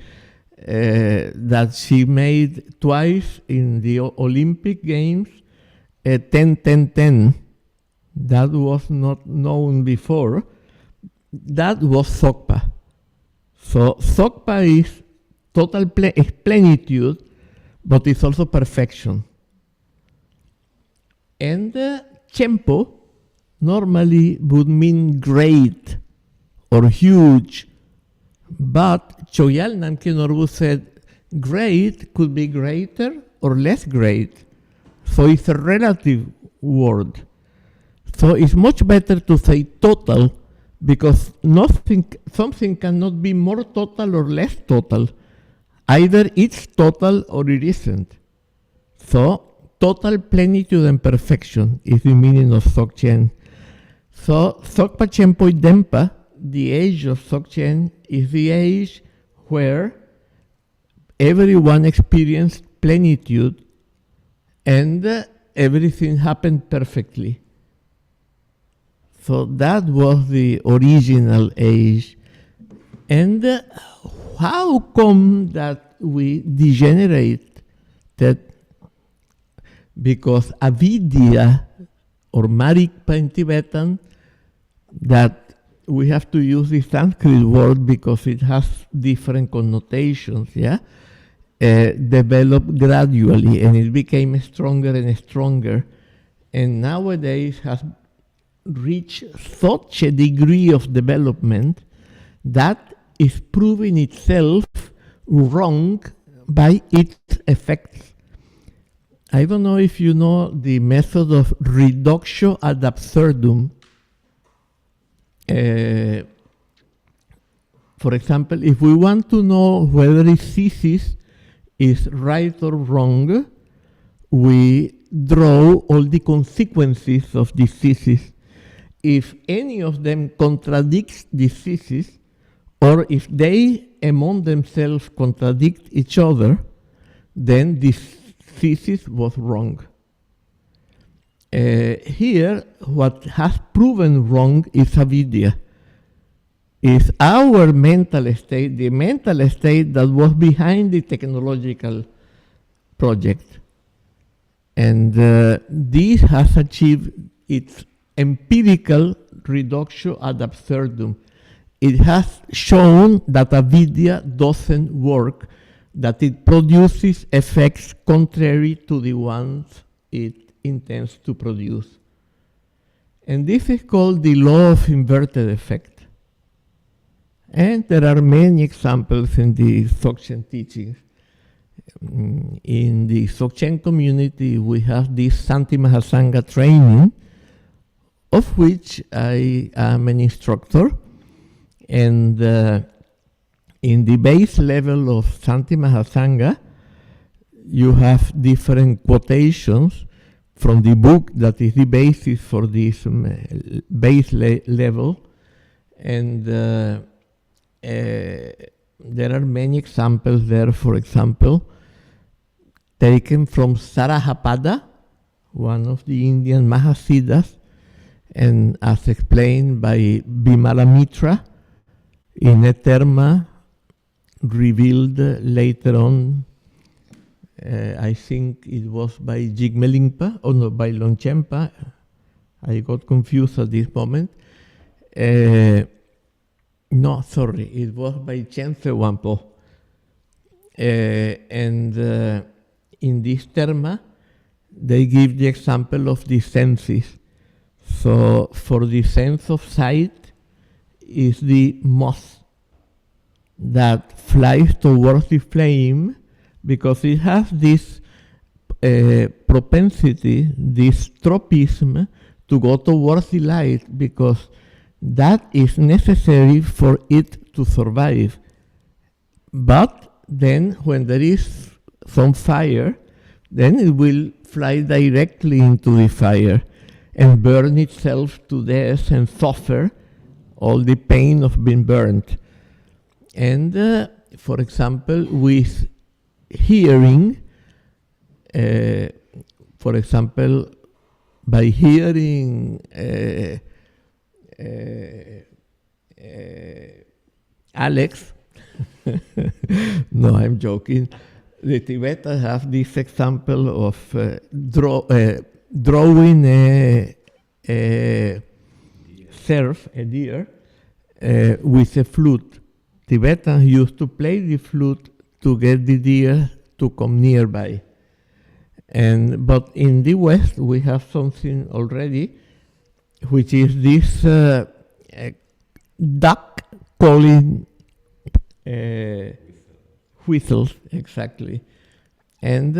Speaker 1: That she made twice in the Olympic Games a 10-10-10. That was not known before. That was Dzogpa. So Dzogpa is total plenitude, but it's also perfection. And Chenpo normally would mean great or huge, but Chogyal Namkhen Norbu said great could be greater or less great. So it's a relative word. So it's much better to say total, because something cannot be more total or less total. Either it's total or it isn't. So total plenitude and perfection is the meaning of Dzogchen. So Dzogpa Chenpo Dempa, the age of Dzogchen, is the age where everyone experienced plenitude and everything happened perfectly. So that was the original age. And how come that we degenerated? Because avidya, or marikpa in Tibetan, that we have to use the Sanskrit word because it has different connotations, yeah? Developed gradually, and it became stronger and stronger. And nowadays has reached such a degree of development that is proving itself wrong by its effects. I don't know if you know the method of reductio ad absurdum. For example, if we want to know whether a thesis is right or wrong, we draw all the consequences of the thesis. If any of them contradicts the thesis, or if they among themselves contradict each other, then this thesis was wrong. Here, what has proven wrong is avidya. Is our mental state, the mental state that was behind the technological project. And this has achieved its empirical reductio ad absurdum. It has shown that avidya doesn't work, that it produces effects contrary to the ones it intends to produce. And this is called the law of inverted effect. And there are many examples in the Dzogchen teachings. In the Dzogchen community, we have this Santi Mahasanga training, of which I am an instructor. And in the base level of Santi Mahasanga, you have different quotations from the book that is the basis for this base level. And there are many examples there, for example, taken from Sarahapada, one of the Indian Mahasiddhas, and as explained by Bimala Mitra in a terma revealed later on, I think it was by Jigme Lingpa, or no, by Longchenpa. I got confused at this moment. No, sorry, it was by Chense Wampo. And in this terma, they give the example of the senses. So for the sense of sight is the moth that flies towards the flame because it has this propensity, this tropism to go towards the light because that is necessary for it to survive. But then when there is some fire, then it will fly directly into the fire and burn itself to death and suffer all the pain of being burnt. And for example, with hearing, for example, by hearing Alex, no, I'm joking. The Tibetans have this example of drawing a cerf, a deer, with a flute. Tibetans used to play the flute to get the deer to come nearby. But in the West, we have something already, which is this duck calling whistles, exactly. And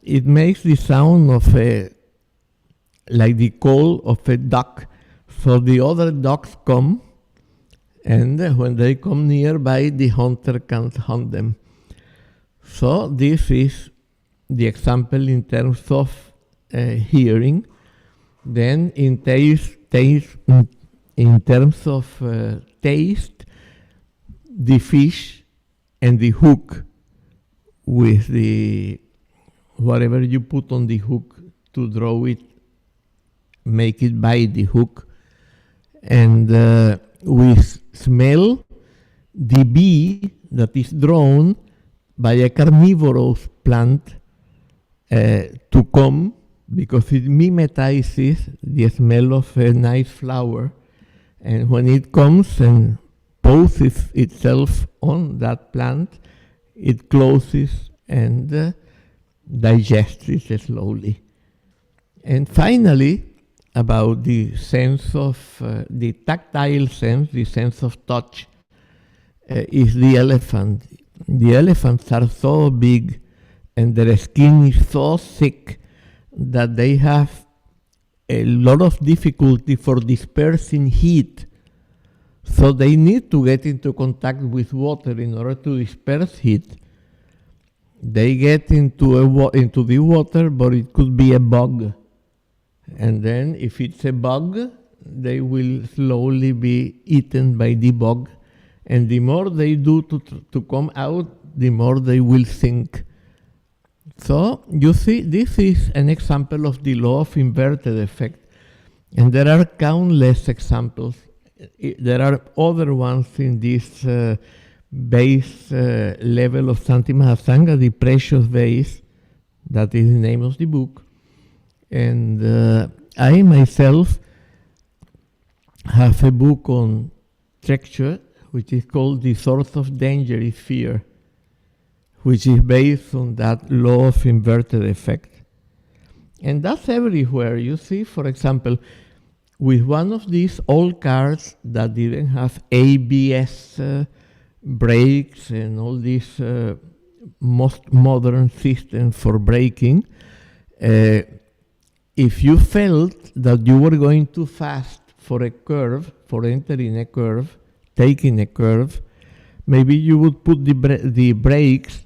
Speaker 1: it makes the sound of like the call of a duck. So the other ducks come, and when they come nearby, the hunter can't hunt them. So this is the example in terms of hearing. Then in in terms of taste, the fish and the hook with the whatever you put on the hook to draw it, make it bite the hook. And with smell, the bee that is drawn by a carnivorous plant to come because it mimetizes the smell of a nice flower. And when it comes and poses itself on that plant, it closes and digests it slowly. And finally, about the sense of the tactile sense, the sense of touch, is the elephant. The elephants are so big and their skin is so thick that they have a lot of difficulty for dispersing heat. So they need to get into contact with water in order to disperse heat. They get into the water, but it could be a bug. And then if it's a bug, they will slowly be eaten by the bug. And the more they do to come out, the more they will sink. So you see, this is an example of the law of inverted effect. And there are countless examples. There are other ones in this base level of Santi Mahasanga, the precious vase, that is the name of the book. And I myself have a book on texture, which is called The Source of Danger is Fear, which is based on that law of inverted effect. And that's everywhere. You see, for example, with one of these old cars that didn't have ABS brakes and all these most modern systems for braking, if you felt that you were going too fast for a curve, for entering a curve, taking a curve, maybe you would put the brakes,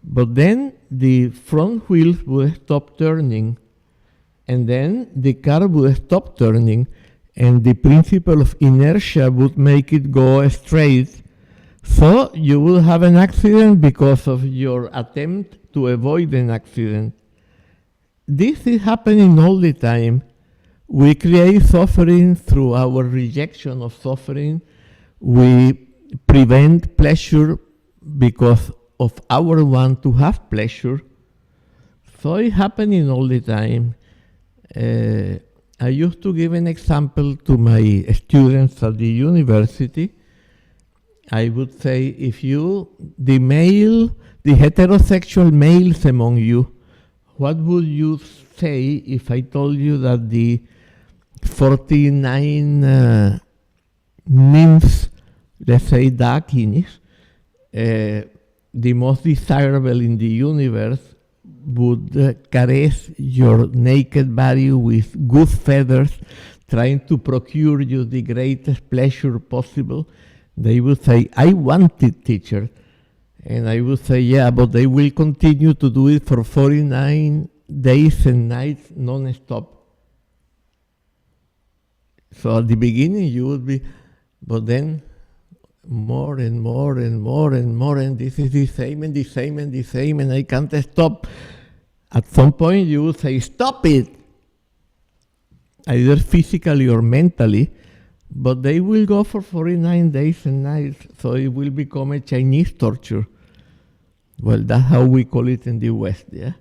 Speaker 1: but then the front wheels would stop turning, and then the car would stop turning, and the principle of inertia would make it go straight. So you will have an accident because of your attempt to avoid an accident. This is happening all the time. We create suffering through our rejection of suffering. We prevent pleasure because of our want to have pleasure. So it's happening all the time. I used to give an example to my students at the university. I would say, if the heterosexual males among you, what would you say if I told you that the 49 nymphs, let's say dakinis, the most desirable in the universe, would caress your naked body with good feathers, trying to procure you the greatest pleasure possible. They would say, I want it, teacher. And I would say, yeah, but they will continue to do it for 49 days and nights non-stop. So at the beginning you would be, but then more and more and more and more, and this is the same and the same and the same, and I can't stop. At some point you would say, stop it, either physically or mentally, but they will go for 49 days and nights, so it will become a Chinese torture. Well, that's how we call it in the West, yeah?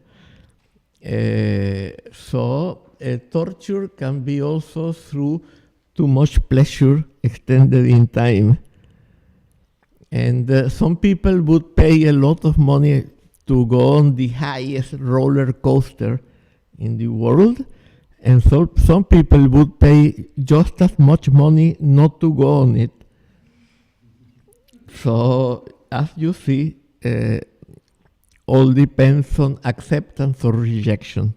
Speaker 1: So torture can be also through too much pleasure extended in time. And some people would pay a lot of money to go on the highest roller coaster in the world, and so some people would pay just as much money not to go on it. So as you see, all depends on acceptance or rejection.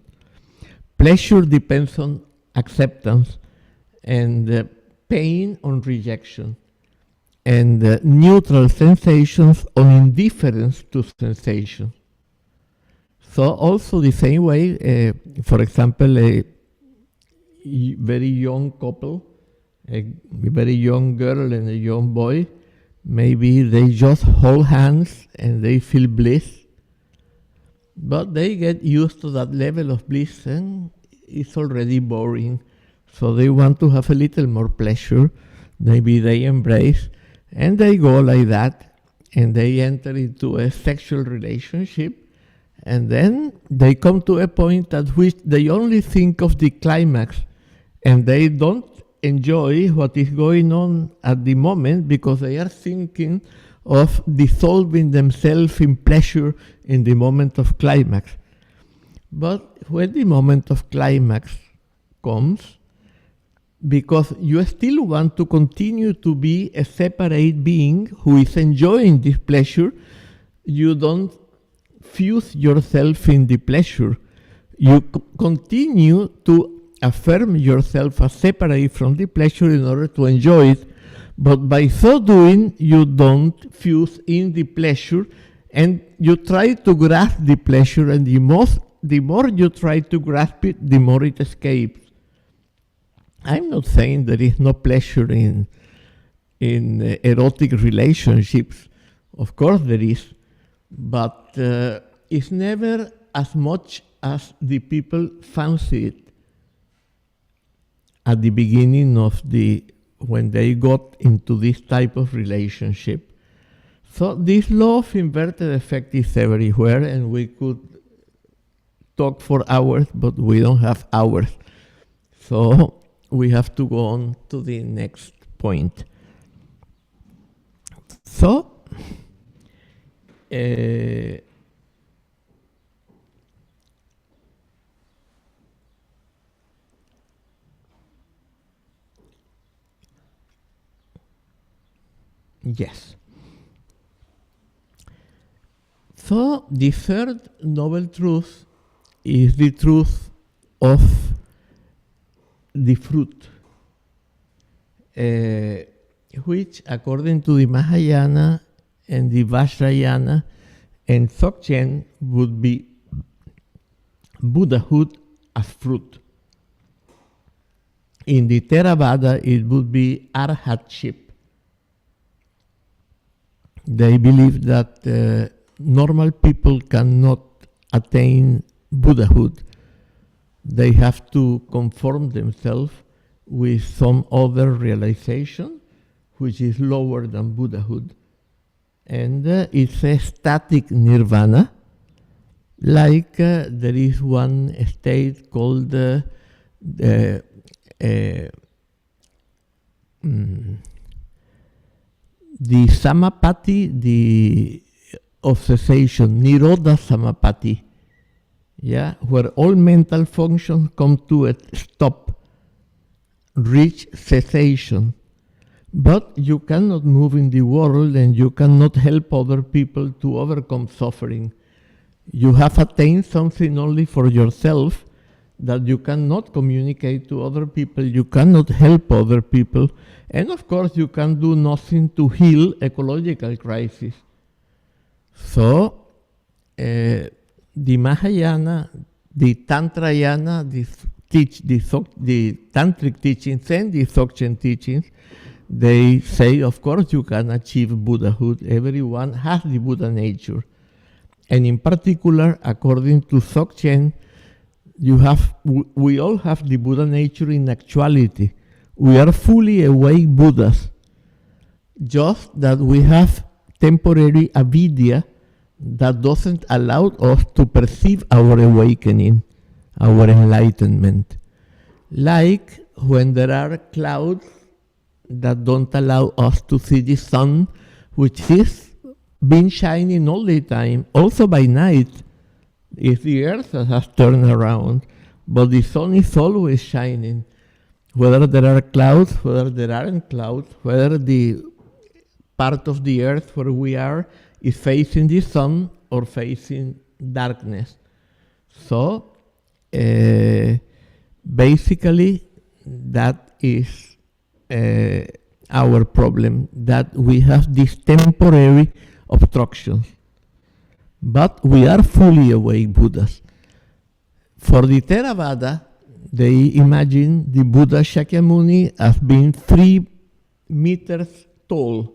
Speaker 1: Pleasure depends on acceptance, and pain on rejection, and neutral sensations on indifference to sensation. So also the same way, for example, a very young couple, a very young girl and a young boy, maybe they just hold hands and they feel bliss, but they get used to that level of bliss and it's already boring. So they want to have a little more pleasure. Maybe they embrace and they go like that, and they enter into a sexual relationship, and then they come to a point at which they only think of the climax, and they don't enjoy what is going on at the moment because they are thinking of dissolving themselves in pleasure in the moment of climax. But when the moment of climax comes, because you still want to continue to be a separate being who is enjoying this pleasure, you don't fuse yourself in the pleasure. You continue to affirm yourself as separate from the pleasure in order to enjoy it, but by so doing, you don't fuse in the pleasure, and you try to grasp the pleasure, and the more you try to grasp it, the more it escapes. I'm not saying there is no pleasure in erotic relationships. Of course there is, but it's never as much as the people fancy it at the beginning of when they got into this type of relationship. So this law of inverted effect is everywhere, and we could talk for hours, but we don't have hours. So we have to go on to the next point. So, yes. So the third noble truth is the truth of the fruit, which according to the Mahayana and the Vajrayana and Dzogchen would be Buddhahood as fruit. In the Theravada it would be Arhatship. They believe that normal people cannot attain Buddhahood. They have to conform themselves with some other realization which is lower than Buddhahood. And it's a static nirvana, like there is one state called the samapati, of cessation, Nirodha Samapati. yeah, where all mental functions come to a stop, reach cessation. But you cannot move in the world and you cannot help other people to overcome suffering. You have attained something only for yourself, that you cannot communicate to other people, you cannot help other people, and of course you can do nothing to heal ecological crisis. So, the Mahayana, the Tantrayana, the Tantric teachings and the Dzogchen teachings, they say, of course, you can achieve Buddhahood. Everyone has the Buddha nature. And in particular, according to Dzogchen, we all have the Buddha nature in actuality. We are fully awake Buddhas. Just that we have temporary avidya that doesn't allow us to perceive our awakening, our enlightenment. Like when there are clouds that don't allow us to see the sun, which is been shining all the time, also by night. It's the earth that has turned around, but the sun is always shining. Whether there are clouds, whether there aren't clouds, whether the part of the earth where we are is facing the sun or facing darkness. So, basically, that is our problem, that we have these temporary obstructions. But we are fully awake Buddhas. For the Theravada, they imagine the Buddha Shakyamuni as being 3 meters tall,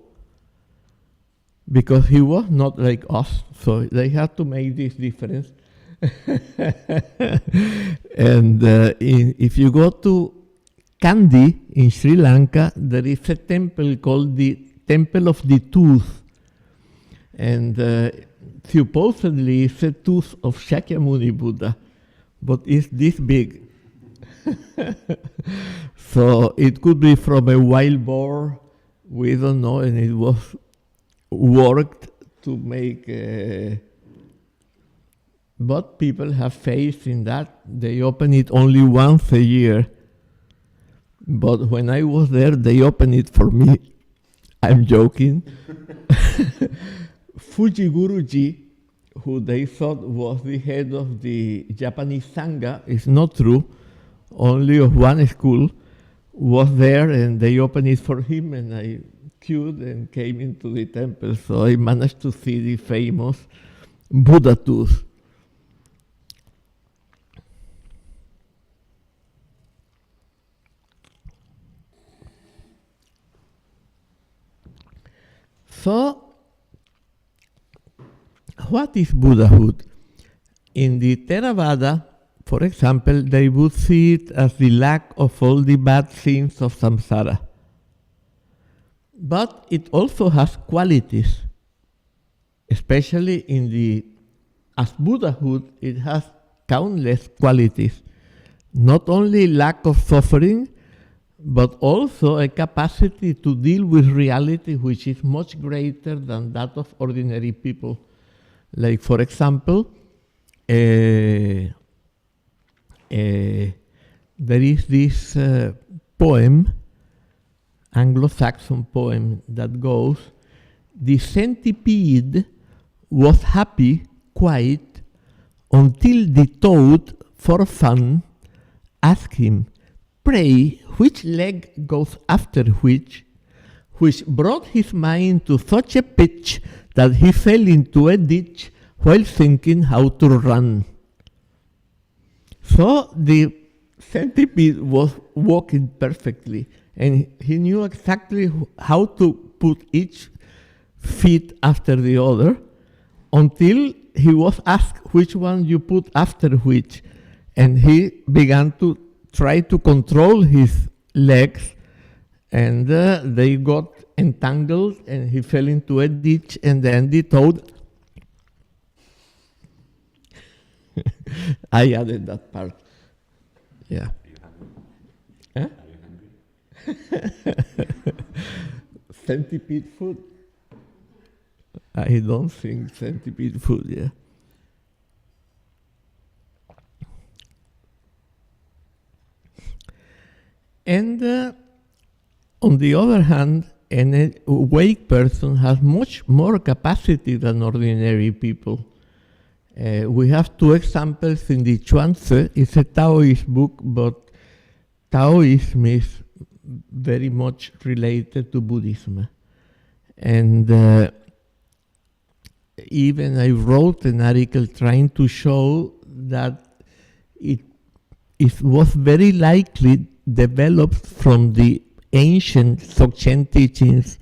Speaker 1: because he was not like us, so they had to make this difference. And if you go to Kandy in Sri Lanka, there is a temple called the Temple of the Tooth. And supposedly it's a tooth of Shakyamuni Buddha, but it's this big. So it could be from a wild boar, we don't know, and it was worked to make but people have faith in that. They open it only once a year. But when I was there, they opened it for me. I'm joking. Fujiguruji, who they thought was the head of the Japanese Sangha, is not true. Only of one school was there, and they opened it for him, and I queued and came into the temple. So I managed to see the famous Buddha tooth. So, what is Buddhahood? In the Theravada, for example, they would see it as the lack of all the bad things of samsara. But it also has qualities, especially as Buddhahood, it has countless qualities. Not only lack of suffering, but also a capacity to deal with reality which is much greater than that of ordinary people. Like, for example, there is this poem, Anglo-Saxon poem, that goes, "The centipede was happy quite until the toad, for fun, asked him, 'Pray, which leg goes after which?' which brought his mind to such a pitch that he fell into a ditch while thinking how to run." So the centipede was walking perfectly, and he knew exactly how to put each feet after the other, until he was asked which one you put after which, and he began to try to control his legs, and they got entangled, and he fell into a ditch, and then the toad. I added that part. Yeah. Huh? Centipede food? I don't think centipede food, yeah. And on the other hand, an awake person has much more capacity than ordinary people. We have two examples in the Chuanzi. It's a Taoist book, but Taoism is very much related to Buddhism. And even I wrote an article trying to show that it was very likely developed from the ancient Dzogchen teachings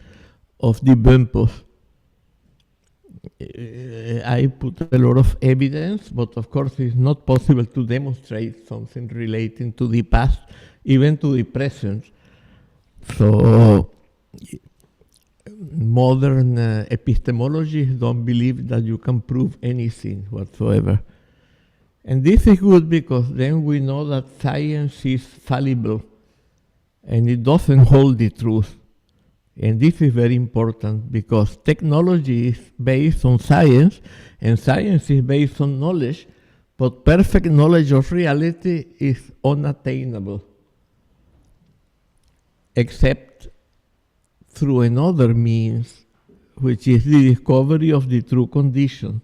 Speaker 1: of the Bonpos. I put a lot of evidence, but of course it's not possible to demonstrate something relating to the past, even to the present. So modern epistemologists don't believe that you can prove anything whatsoever. And this is good because then we know that science is fallible and it doesn't hold the truth. And this is very important because technology is based on science and science is based on knowledge, but perfect knowledge of reality is unattainable, except through another means, which is the discovery of the true condition,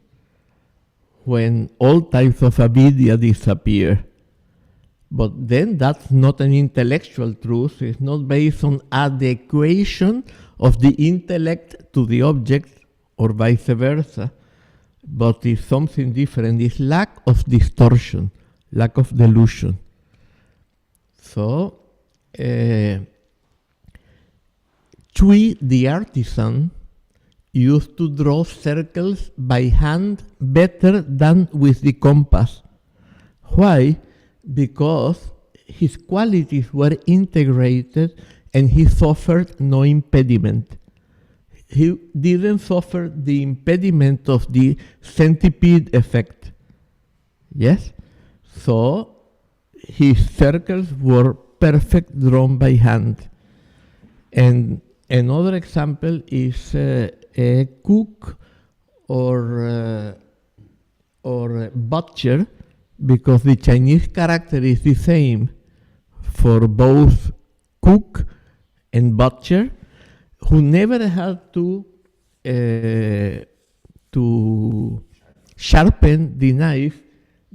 Speaker 1: when all types of avidya disappear. But then that's not an intellectual truth. It's not based on adequation of the intellect to the object or vice versa, but it's something different. It's lack of distortion, lack of delusion. So, Chui, the artisan, used to draw circles by hand better than with the compass. Why? Because his qualities were integrated and he suffered no impediment. He didn't suffer the impediment of the centipede effect. Yes? So his circles were perfect drawn by hand. And another example is a cook or butcher, because the Chinese character is the same for both cook and butcher, who never had to sharpen the knife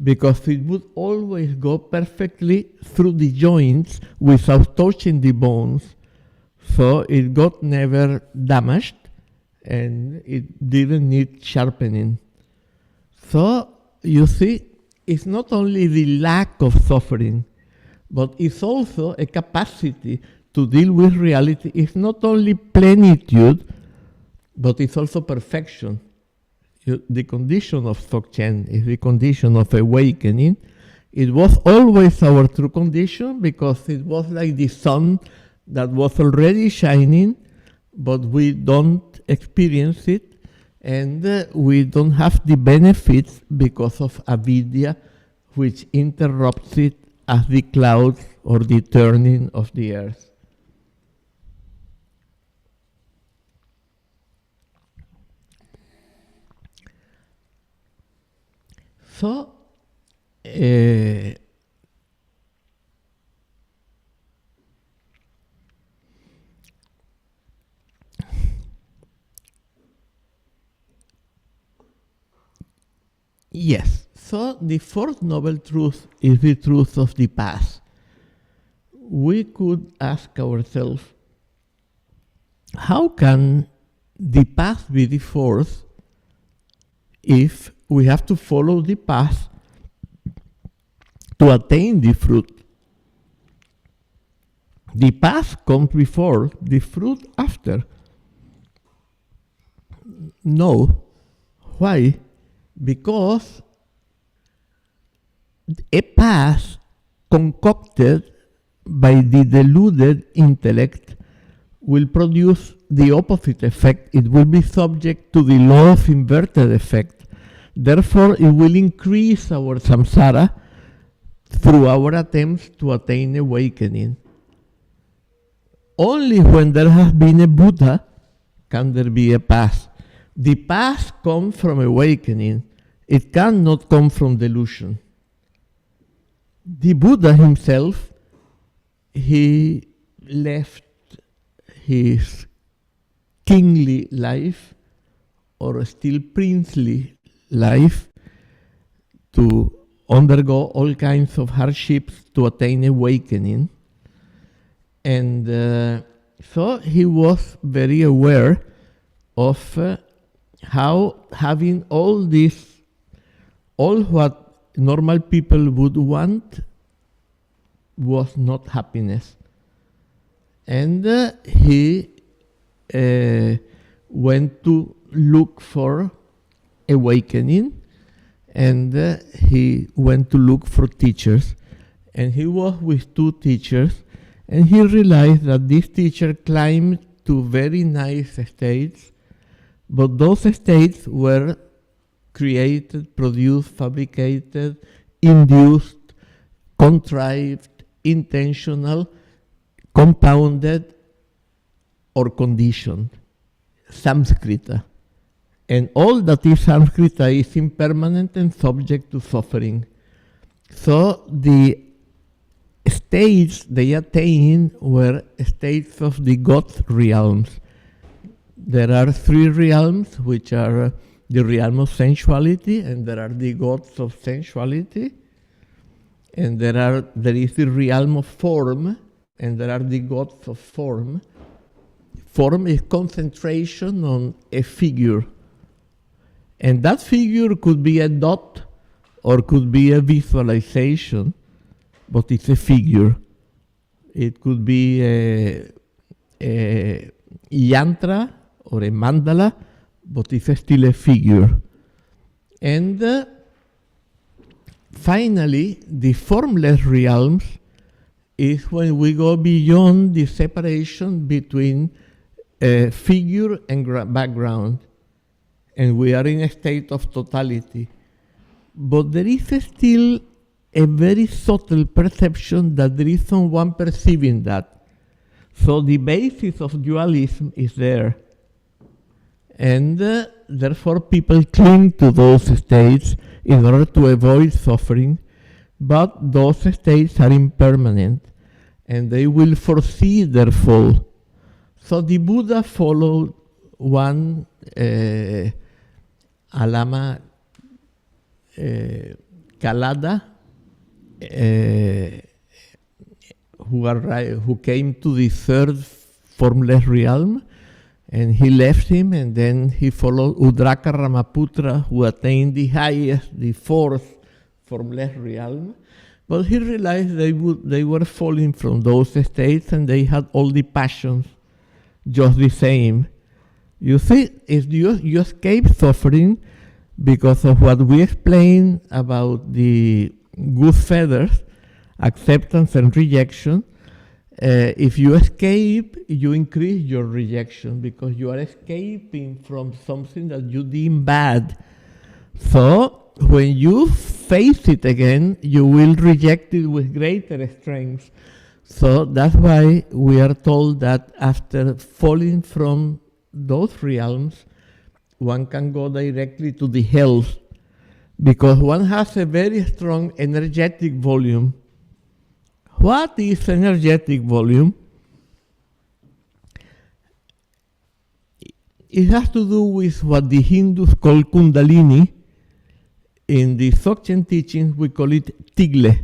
Speaker 1: because it would always go perfectly through the joints without touching the bones. So it got never damaged and it didn't need sharpening. So you see, it's not only the lack of suffering, but it's also a capacity to deal with reality. It's not only plenitude, but it's also perfection. The condition of Dzogchen is the condition of awakening. It was always our true condition because it was like the sun that was already shining, but we don't experience it. And we don't have the benefits because of avidya, which interrupts it as the clouds or the turning of the earth. So, yes. So the fourth noble truth is the truth of the past. We could ask ourselves, how can the past be the fourth if we have to follow the path to attain the fruit? The path comes before, the fruit after. No. Why? Because a path concocted by the deluded intellect will produce the opposite effect. It will be subject to the law of inverted effect. Therefore, it will increase our samsara through our attempts to attain awakening. Only when there has been a Buddha can there be a path. The path comes from awakening. It cannot come from delusion. The Buddha himself, he left his kingly life, or still princely life, to undergo all kinds of hardships to attain awakening. And so he was very aware of how having all what normal people would want was not happiness. And he went to look for awakening, and he went to look for teachers. And he was with two teachers, and he realized that this teacher climbed to very nice states, but those states were created, produced, fabricated, induced, contrived, intentional, compounded, or conditioned. Samskrita. And all that is Samskrita is impermanent and subject to suffering. So the states they attained were states of the God realms. There are three realms, which are the realm of sensuality, and there are the gods of sensuality, and there is the realm of form, and there are the gods of form. Form is concentration on a figure, and that figure could be a dot or could be a visualization, but it's a figure. It could be a yantra or a mandala, but it's still a figure. And finally, the formless realms is when we go beyond the separation between figure and background, and we are in a state of totality. But there is still a very subtle perception that there is someone perceiving that. So the basis of dualism is there. And therefore people cling to those states in order to avoid suffering, but those states are impermanent and they will foresee their fall. So the Buddha followed one Alama Kalada, who came to the third formless realm, and he left him, and then he followed Udraka Ramaputra, who attained the highest, the fourth formless realm. But he realized they were falling from those states, and they had all the passions just the same. You see, if you escape suffering because of what we explained about the good feathers, acceptance and rejection. If you escape, you increase your rejection because you are escaping from something that you deem bad. So when you face it again, you will reject it with greater strength. So that's why we are told that after falling from those realms, one can go directly to the hells, because one has a very strong energetic volume. What is energetic volume? It has to do with what the Hindus call Kundalini. In the Dzogchen teachings, we call it Tigle.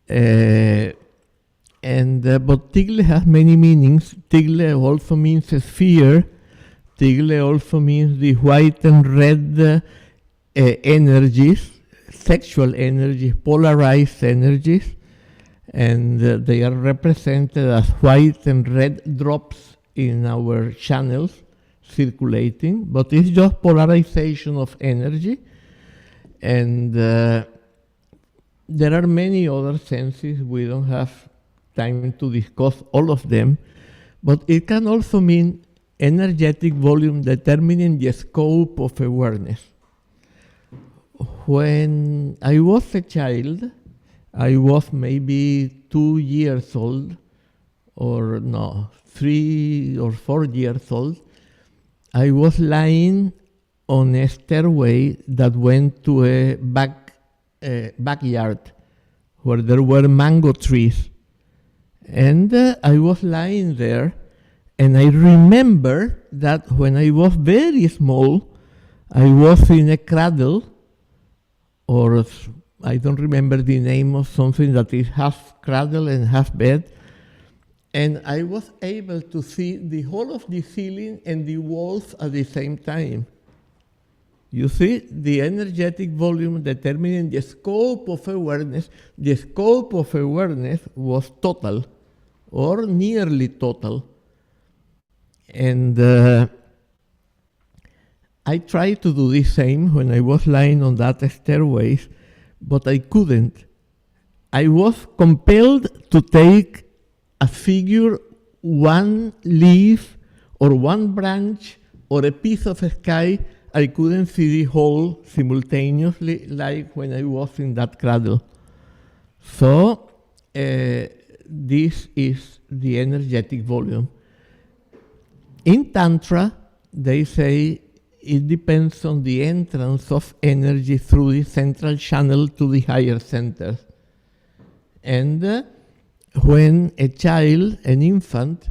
Speaker 1: But Tigle has many meanings. Tigle also means a sphere. Tigle also means the white and red energies, sexual energies, polarized energies. And they are represented as white and red drops in our channels circulating, but it's just polarization of energy. And there are many other senses. We don't have time to discuss all of them, but it can also mean energetic volume determining the scope of awareness. When I was a child, I was maybe 2 years old, or no, 3 or 4 years old. I was lying on a stairway that went to a backyard where there were mango trees. And I was lying there, and I remember that when I was very small, I was in a cradle, or I don't remember the name of something that is half cradle and half bed, and I was able to see the whole of the ceiling and the walls at the same time. You see, the energetic volume determining the scope of awareness. The scope of awareness was total, or nearly total. And I tried to do the same when I was lying on that stairways, but I couldn't. I was compelled to take a figure, one leaf, or one branch, or a piece of sky. I couldn't see the whole simultaneously, like when I was in that cradle. So this is the energetic volume. In Tantra, they say it depends on the entrance of energy through the central channel to the higher centers. And when a child, an infant,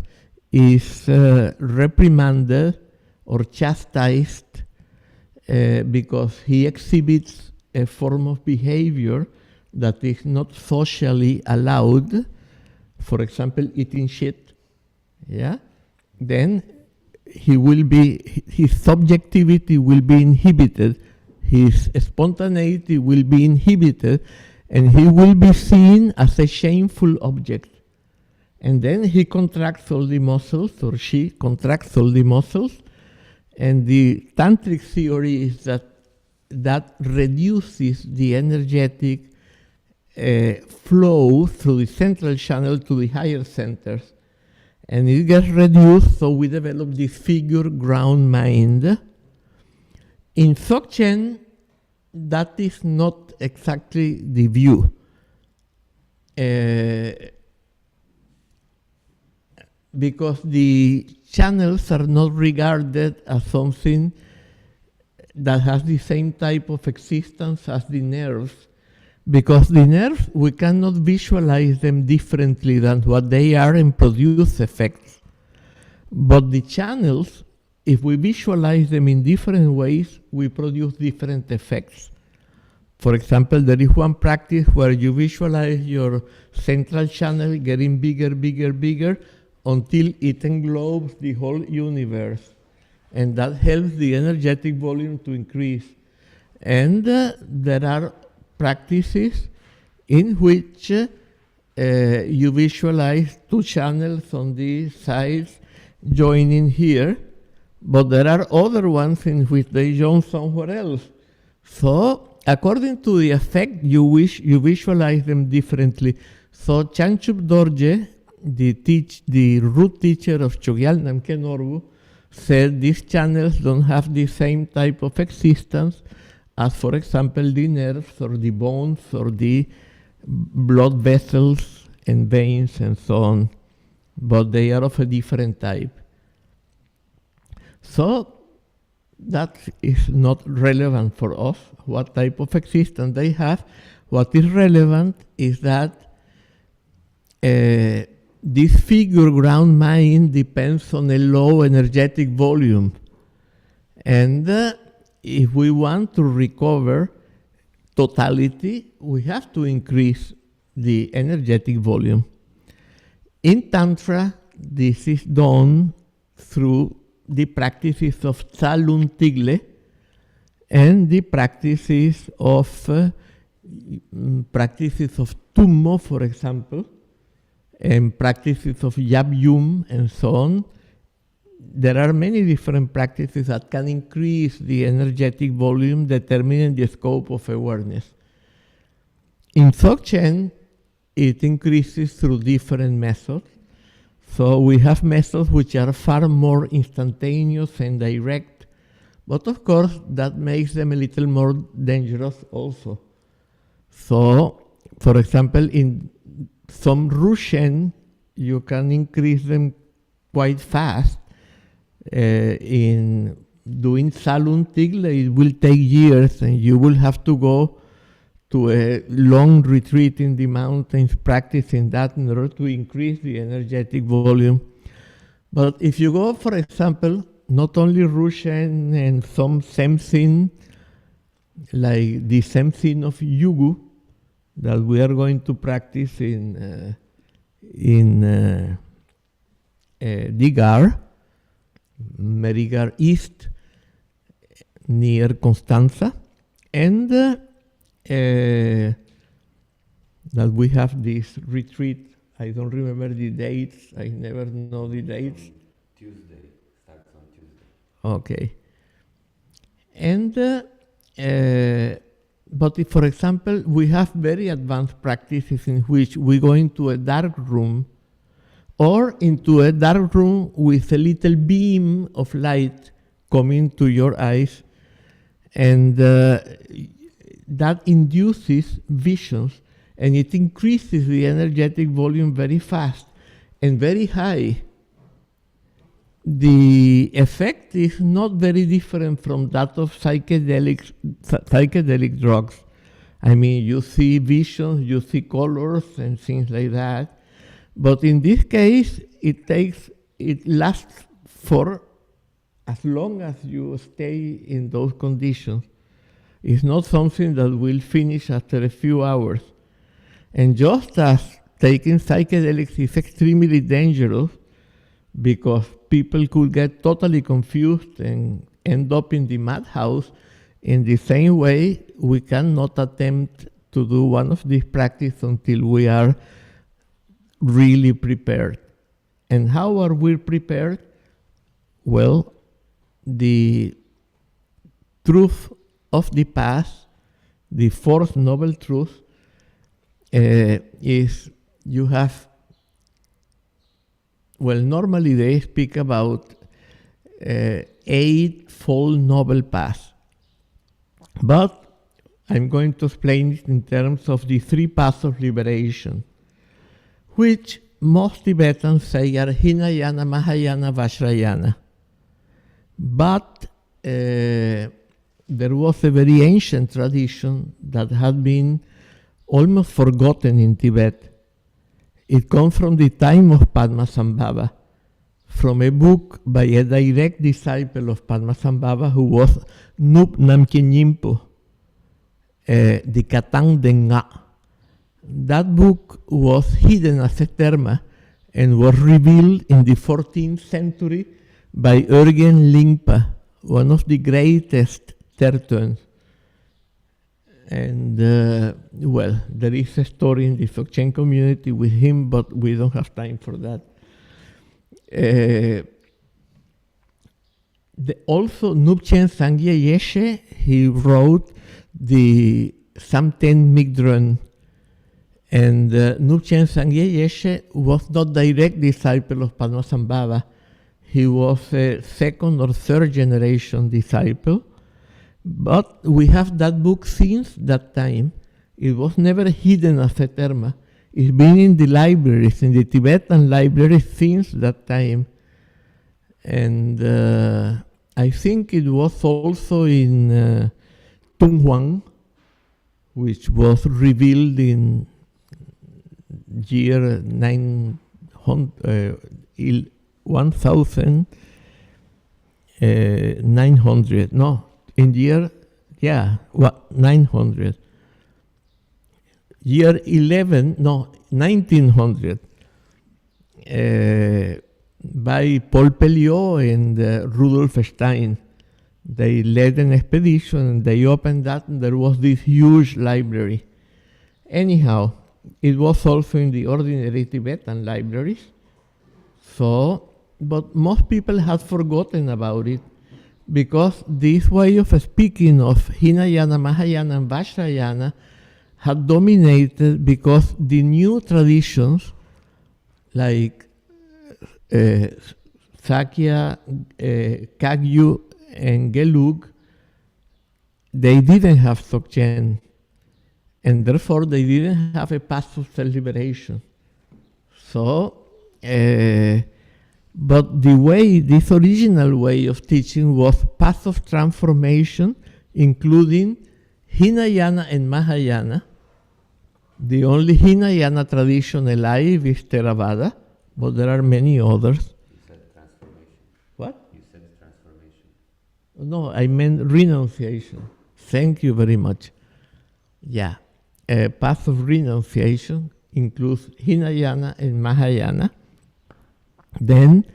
Speaker 1: is reprimanded or chastised because he exhibits a form of behavior that is not socially allowed, for example, eating shit, yeah, then his subjectivity will be inhibited, his spontaneity will be inhibited, and he will be seen as a shameful object. And then he contracts all the muscles, or she contracts all the muscles, and the tantric theory is that reduces the energetic flow through the central channel to the higher centers. And it gets reduced, so we develop the figure ground mind. In Dzogchen, that is not exactly the view. Because the channels are not regarded as something that has the same type of existence as the nerves. Because the nerves, we cannot visualize them differently than what they are and produce effects. But the channels, if we visualize them in different ways, we produce different effects. For example, there is one practice where you visualize your central channel getting bigger, bigger, bigger, until it englobes the whole universe. And that helps the energetic volume to increase. And there are practices in which you visualize two channels on the sides joining here, but there are other ones in which they join somewhere else. So, according to the effect, you visualize them differently. So, Chanchup Dorje, the root teacher of Chogyal Namkhen Norbu, said these channels don't have the same type of existence as, for example, the nerves or the bones or the blood vessels and veins and so on, but they are of a different type. So that is not relevant for us, what type of existence they have. What is relevant is that this figure ground mind depends on a low energetic volume. And if we want to recover totality, we have to increase the energetic volume. In Tantra, this is done through the practices of Tsalun Tigle and the practices of Tummo, for example, and practices of Yab Yum and so on. There are many different practices that can increase the energetic volume, determining the scope of awareness. In Dzogchen, it increases through different methods. So we have methods which are far more instantaneous and direct, but of course that makes them a little more dangerous also. So, for example, in some Rushen, you can increase them quite fast. In doing Tsalun Tigle, it will take years, and you will have to go to a long retreat in the mountains, practicing that in order to increase the energetic volume. But if you go, for example, not only Rushen and some Semsin, like the Semsin of Yugu, that we are going to practice in Digar, Merigar East, near Constanza, and that we have this retreat. I don't remember the dates. I never know the dates.
Speaker 2: Tuesday. Starts on Tuesday.
Speaker 1: Okay. And but if, for example, we have very advanced practices in which we go into a dark room or into a dark room with a little beam of light coming to your eyes, and that induces visions, and it increases the energetic volume very fast and very high. The effect is not very different from that of psychedelic drugs. I mean, you see visions, you see colors and things like that. But in this case, it lasts for as long as you stay in those conditions. It's not something that will finish after a few hours. And just as taking psychedelics is extremely dangerous, because people could get totally confused and end up in the madhouse, in the same way, we cannot attempt to do one of these practices until we are really prepared. And how are we prepared? Well, the truth of the past, the fourth noble truth, is you have, well, normally they speak about eightfold noble paths. But I'm going to explain it in terms of the three paths of liberation, which most Tibetans say are Hinayana, Mahayana, Vajrayana. But there was a very ancient tradition that had been almost forgotten in Tibet. It comes from the time of Padmasambhava, from a book by a direct disciple of Padmasambhava who was Nup Namkyen Nyingpo, the Katang Denga. That book was hidden as a terma and was revealed in the 14th century by Urgen Lingpa, one of the greatest tertuns. And, well, there is a story in the Dzogchen community with him, but we don't have time for that. Also, Nubchen Sangye Yeshe, he wrote the Samten Migdrön. And Nubchen Sangye Yeshe was not direct disciple of Padmasambhava. He was a second or third generation disciple. But we have that book since that time. It was never hidden as a terma. It's been in the libraries, in the Tibetan libraries since that time. And I think it was also in Tunghuang, which was revealed in year 1900. No. In year, 900. Year 1900, by Paul Pelliot and Rudolf Stein. They led an expedition and they opened that, and there was this huge library. Anyhow, it was also in the ordinary Tibetan libraries. So, but most people had forgotten about it, because this way of speaking of Hinayana, Mahayana, and Vajrayana had dominated, because the new traditions like Sakya, Kagyu, and Gelug, they didn't have Dzogchen, and therefore they didn't have a path of self-liberation. So, but this original way of teaching was path of transformation, including Hinayana and Mahayana. The only Hinayana tradition alive is Theravada, but there are many others.
Speaker 2: You said transformation.
Speaker 1: What?
Speaker 2: You said transformation.
Speaker 1: No, I meant renunciation. Thank you very much. Yeah. A path of renunciation includes Hinayana and Mahayana. Then,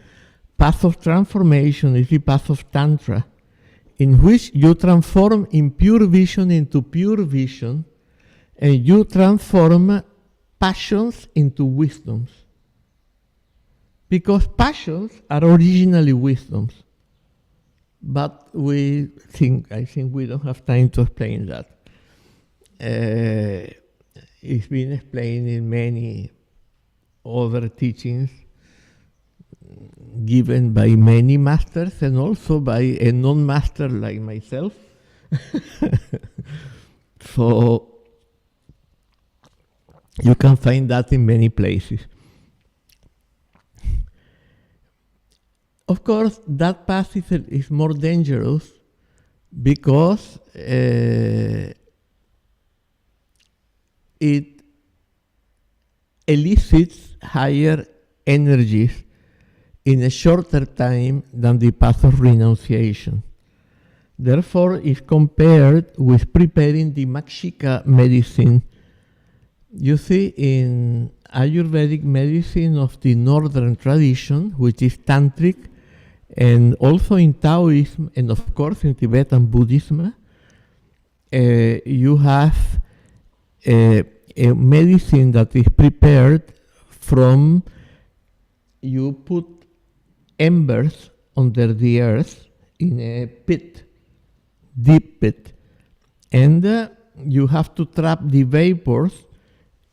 Speaker 1: path of transformation is the path of Tantra, in which you transform impure vision into pure vision, and you transform passions into wisdoms. Because passions are originally wisdoms. But I think we don't have time to explain that. It's been explained in many other teachings given by many masters and also by a non-master like myself. So you can find that in many places. Of course, that path is more dangerous because it elicits higher energies in a shorter time than the path of renunciation. Therefore, is compared with preparing the Makshika medicine. You see, in Ayurvedic medicine of the northern tradition, which is Tantric, and also in Taoism, and of course in Tibetan Buddhism, you have a medicine that is prepared from, you put embers under the earth in a pit, deep pit, and you have to trap the vapors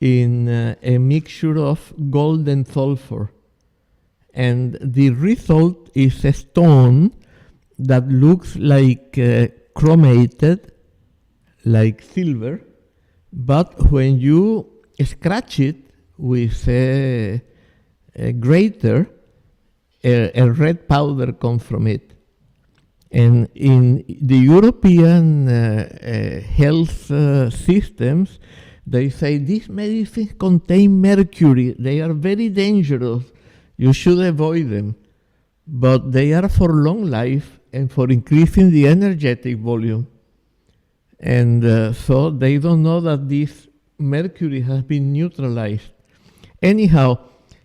Speaker 1: in a mixture of gold and sulfur. And the result is a stone that looks like chromated, like silver, but when you scratch it with a grater, a red powder comes from it. And in the European health systems, they say these medicines contain mercury. They are very dangerous. You should avoid them. But they are for long life and for increasing the energetic volume. And so they don't know that this mercury has been neutralized. Anyhow,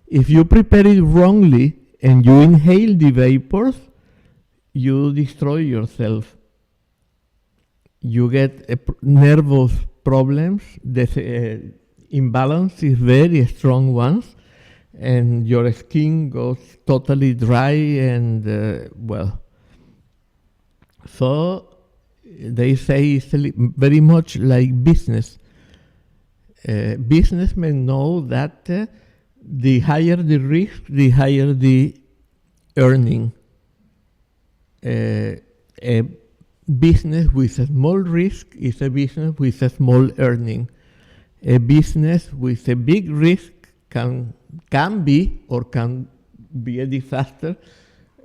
Speaker 1: if you prepare it wrongly and you inhale the vapors, you destroy yourself. You get nervous problems, the imbalance is very strong ones, and your skin goes totally dry and, well. So they say it's very much like business. Businessmen know that the higher the risk, the higher the earning. A business with a small risk is a business with a small earning. A business with a big risk can be or can be a disaster.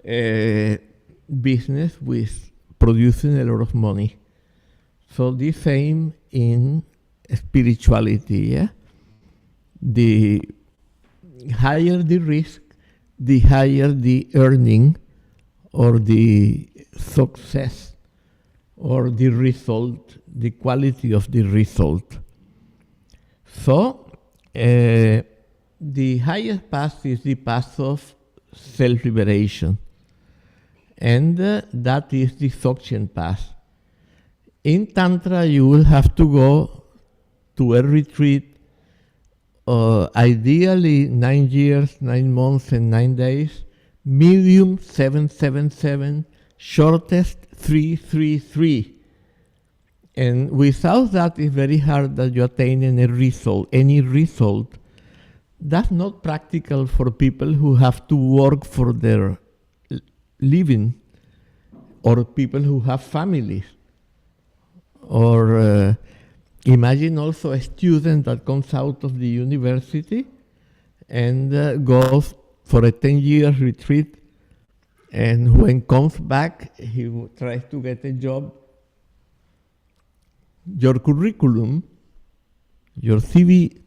Speaker 1: A business with producing a lot of money. So the same in spirituality, yeah? The higher the risk, the higher the earning or the success or the result, the quality of the result. So, the highest path is the path of self-liberation. And that is the Dzogchen path. In Tantra, you will have to go to a retreat, ideally 9 years, 9 months, and 9 days, medium 777, shortest 333. And without that, it's very hard that you attain any result. That's not practical for people who have to work for their living, or people who have families. Or imagine also a student that comes out of the university and goes for a 10-year retreat, and when comes back, he tries to get a job Your curriculum, your CV,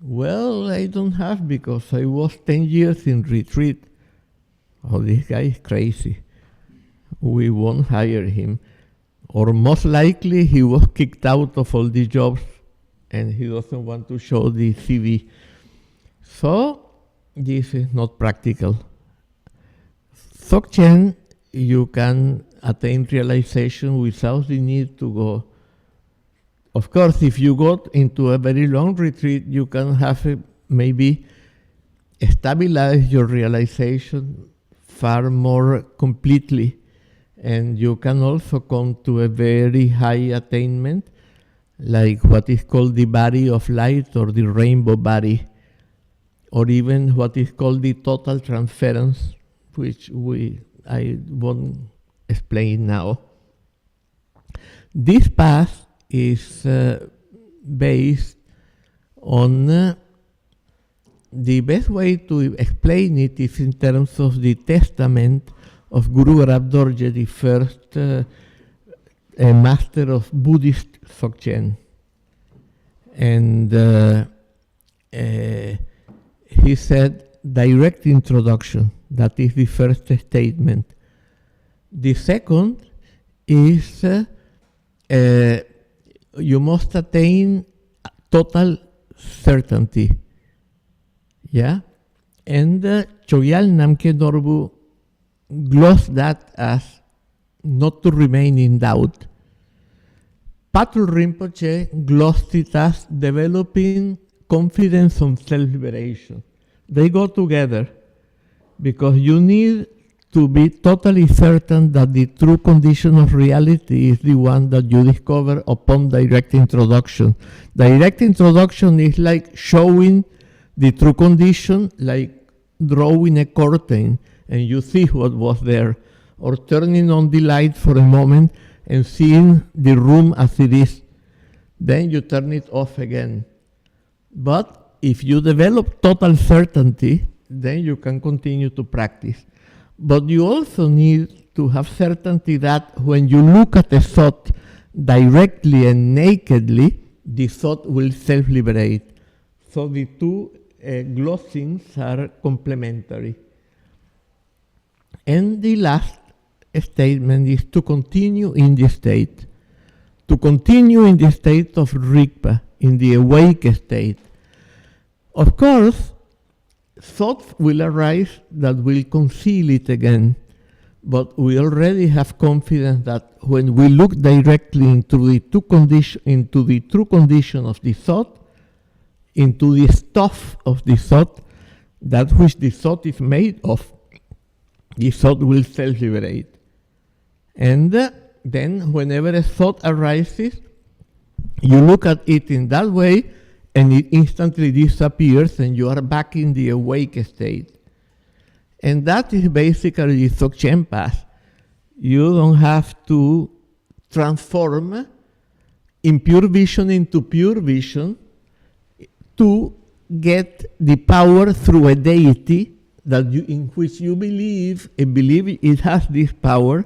Speaker 1: well, I don't have because I was 10 years in retreat. Oh, this guy is crazy. We won't hire him. Or most likely he was kicked out of all the jobs and he doesn't want to show the CV. So this is not practical. Dzogchen, you can attain realization without the need to go. Of course, if you go into a very long retreat, you can have maybe stabilize your realization far more completely. And you can also come to a very high attainment, like what is called the body of light or the rainbow body, or even what is called the total transference, which I won't explain now. This path is based on the best way to explain it is in terms of the testament of Guru Grab Dorje, the first master of Buddhist Dzogchen. And he said, direct introduction, that is the first statement. The second is you must attain total certainty. Yeah? And Chogyal Namkhe Norbu glossed that as not to remain in doubt. Patrul Rinpoche glossed it as developing confidence on self-liberation. They go together because you need to be totally certain that the true condition of reality is the one that you discover upon direct introduction. Direct introduction is like showing the true condition, like drawing a curtain and you see what was there, or turning on the light for a moment and seeing the room as it is. Then you turn it off again. But if you develop total certainty, then you can continue to practice. But you also need to have certainty that when you look at a thought directly and nakedly, the thought will self-liberate. So the two glossings are complementary. And the last statement is to continue in the state. To continue in the state of Rigpa, in the awake state. Of course, thoughts will arise that will conceal it again. But we already have confidence that when we look directly into the true condition of the thought, into the stuff of the thought, that which the thought is made of, the thought will self-liberate. And then whenever a thought arises, you look at it in that way and it instantly disappears and you are back in the awake state. And that is basically the Dzogchen path. You don't have to transform impure vision into pure vision to get the power through a deity that in which you believe it has this power,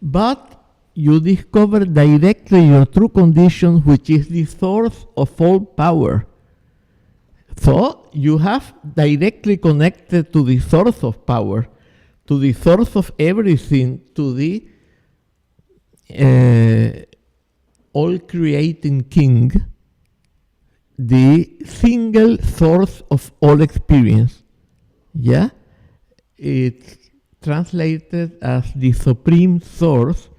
Speaker 1: but you discover directly your true condition, which is the source of all power. So you have directly connected to the source of power, to the source of everything, to the all-creating king, the single source of all experience. Yeah? It's translated as the supreme source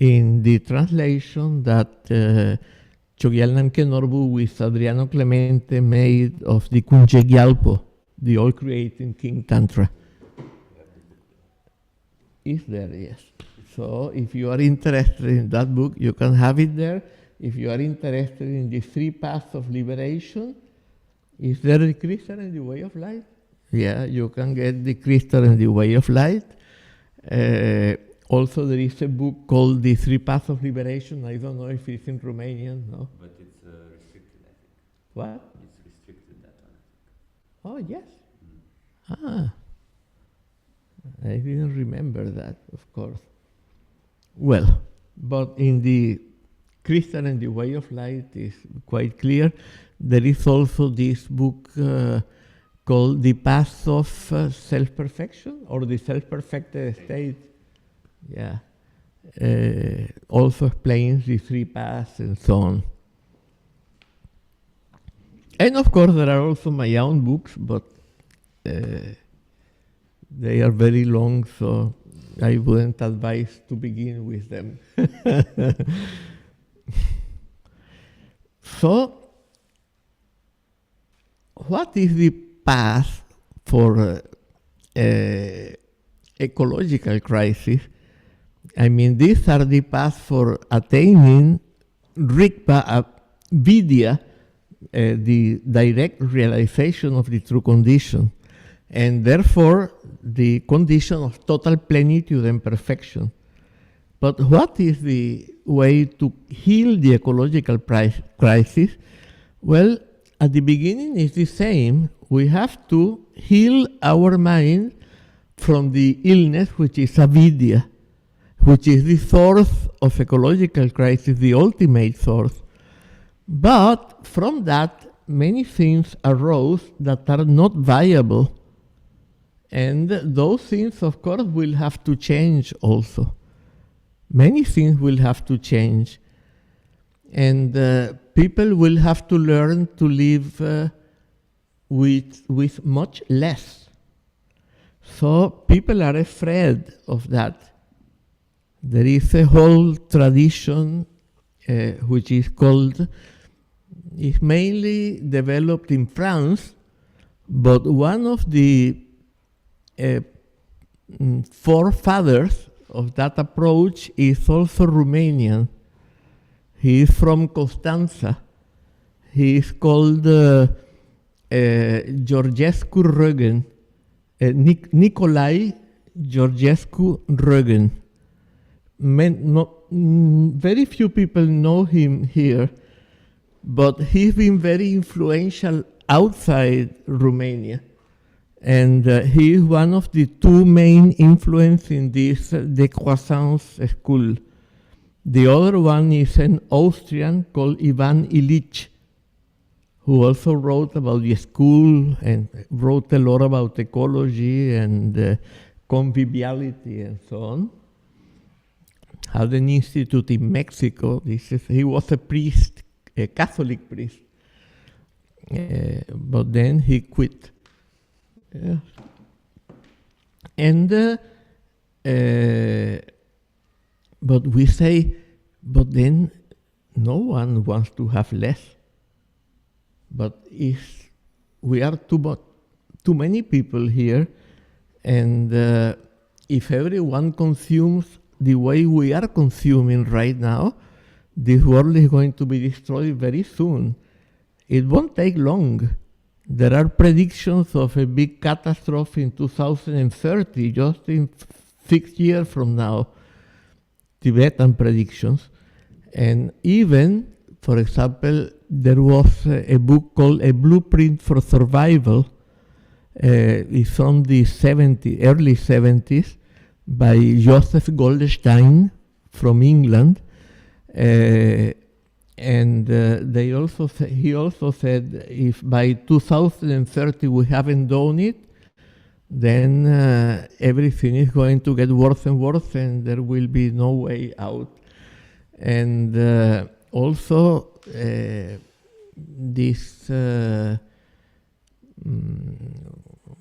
Speaker 1: in the translation that Chogyal Namkhe Norbu with Adriano Clemente made of the Kunje Gyalpo, the all-creating King Tantra. Is there? Yes. So if you are interested in that book, you can have it there. If you are interested in the three paths of liberation, is there the crystal and the way of light? Yeah, you can get the crystal and the way of light. Also, there is a book called The Three Paths of Liberation. I don't know if it's in Romanian, no?
Speaker 2: But it's restricted, I think.
Speaker 1: What?
Speaker 2: It's restricted, that one.
Speaker 1: Oh, yes. Ah. I didn't remember that, of course. Well, but in the Crystal and the Way of Light is quite clear. There is also this book called The Path of Self-Perfection, or The Self-Perfected State. Yeah. Also explains the three paths and so on. And of course, there are also my own books, but they are very long, so I wouldn't advise to begin with them. So, what is the path for ecological crisis? I mean, these are the paths for attaining Rigpa Vidya, the direct realization of the true condition, and therefore the condition of total plenitude and perfection. But what is the way to heal the ecological crisis? Well, at the beginning it's the same. We have to heal our mind from the illness, which is avidya, which is the source of ecological crisis, the ultimate source. But from that, many things arose that are not viable. And those things, of course, will have to change also. Many things will have to change. And people will have to learn to live with much less. So people are afraid of that. There is a whole tradition which is called, is mainly developed in France, but one of the forefathers of that approach is also Romanian. He is from Constanța. He is called Georgescu Rögen, Nicolae Georgescu Rögen. Very few people know him here, but he's been very influential outside Romania. And he is one of the two main influences in this decroissance school. The other one is an Austrian called Ivan Illich, who also wrote about the school and wrote a lot about ecology and conviviality and so on. Had an institute in Mexico. He was a priest, a Catholic priest, but then he quit. Yeah. And but we say, but then no one wants to have less. But if we are too many people here, and if everyone consumes the way we are consuming right now, this world is going to be destroyed very soon. It won't take long. There are predictions of a big catastrophe in 2030, just in 6 years from now, Tibetan predictions. And even, for example, there was a book called A Blueprint for Survival. It's from the early 70s, by Joseph Goldstein from England. And he also said, if by 2030 we haven't done it, then everything is going to get worse and worse, and there will be no way out. And also, this,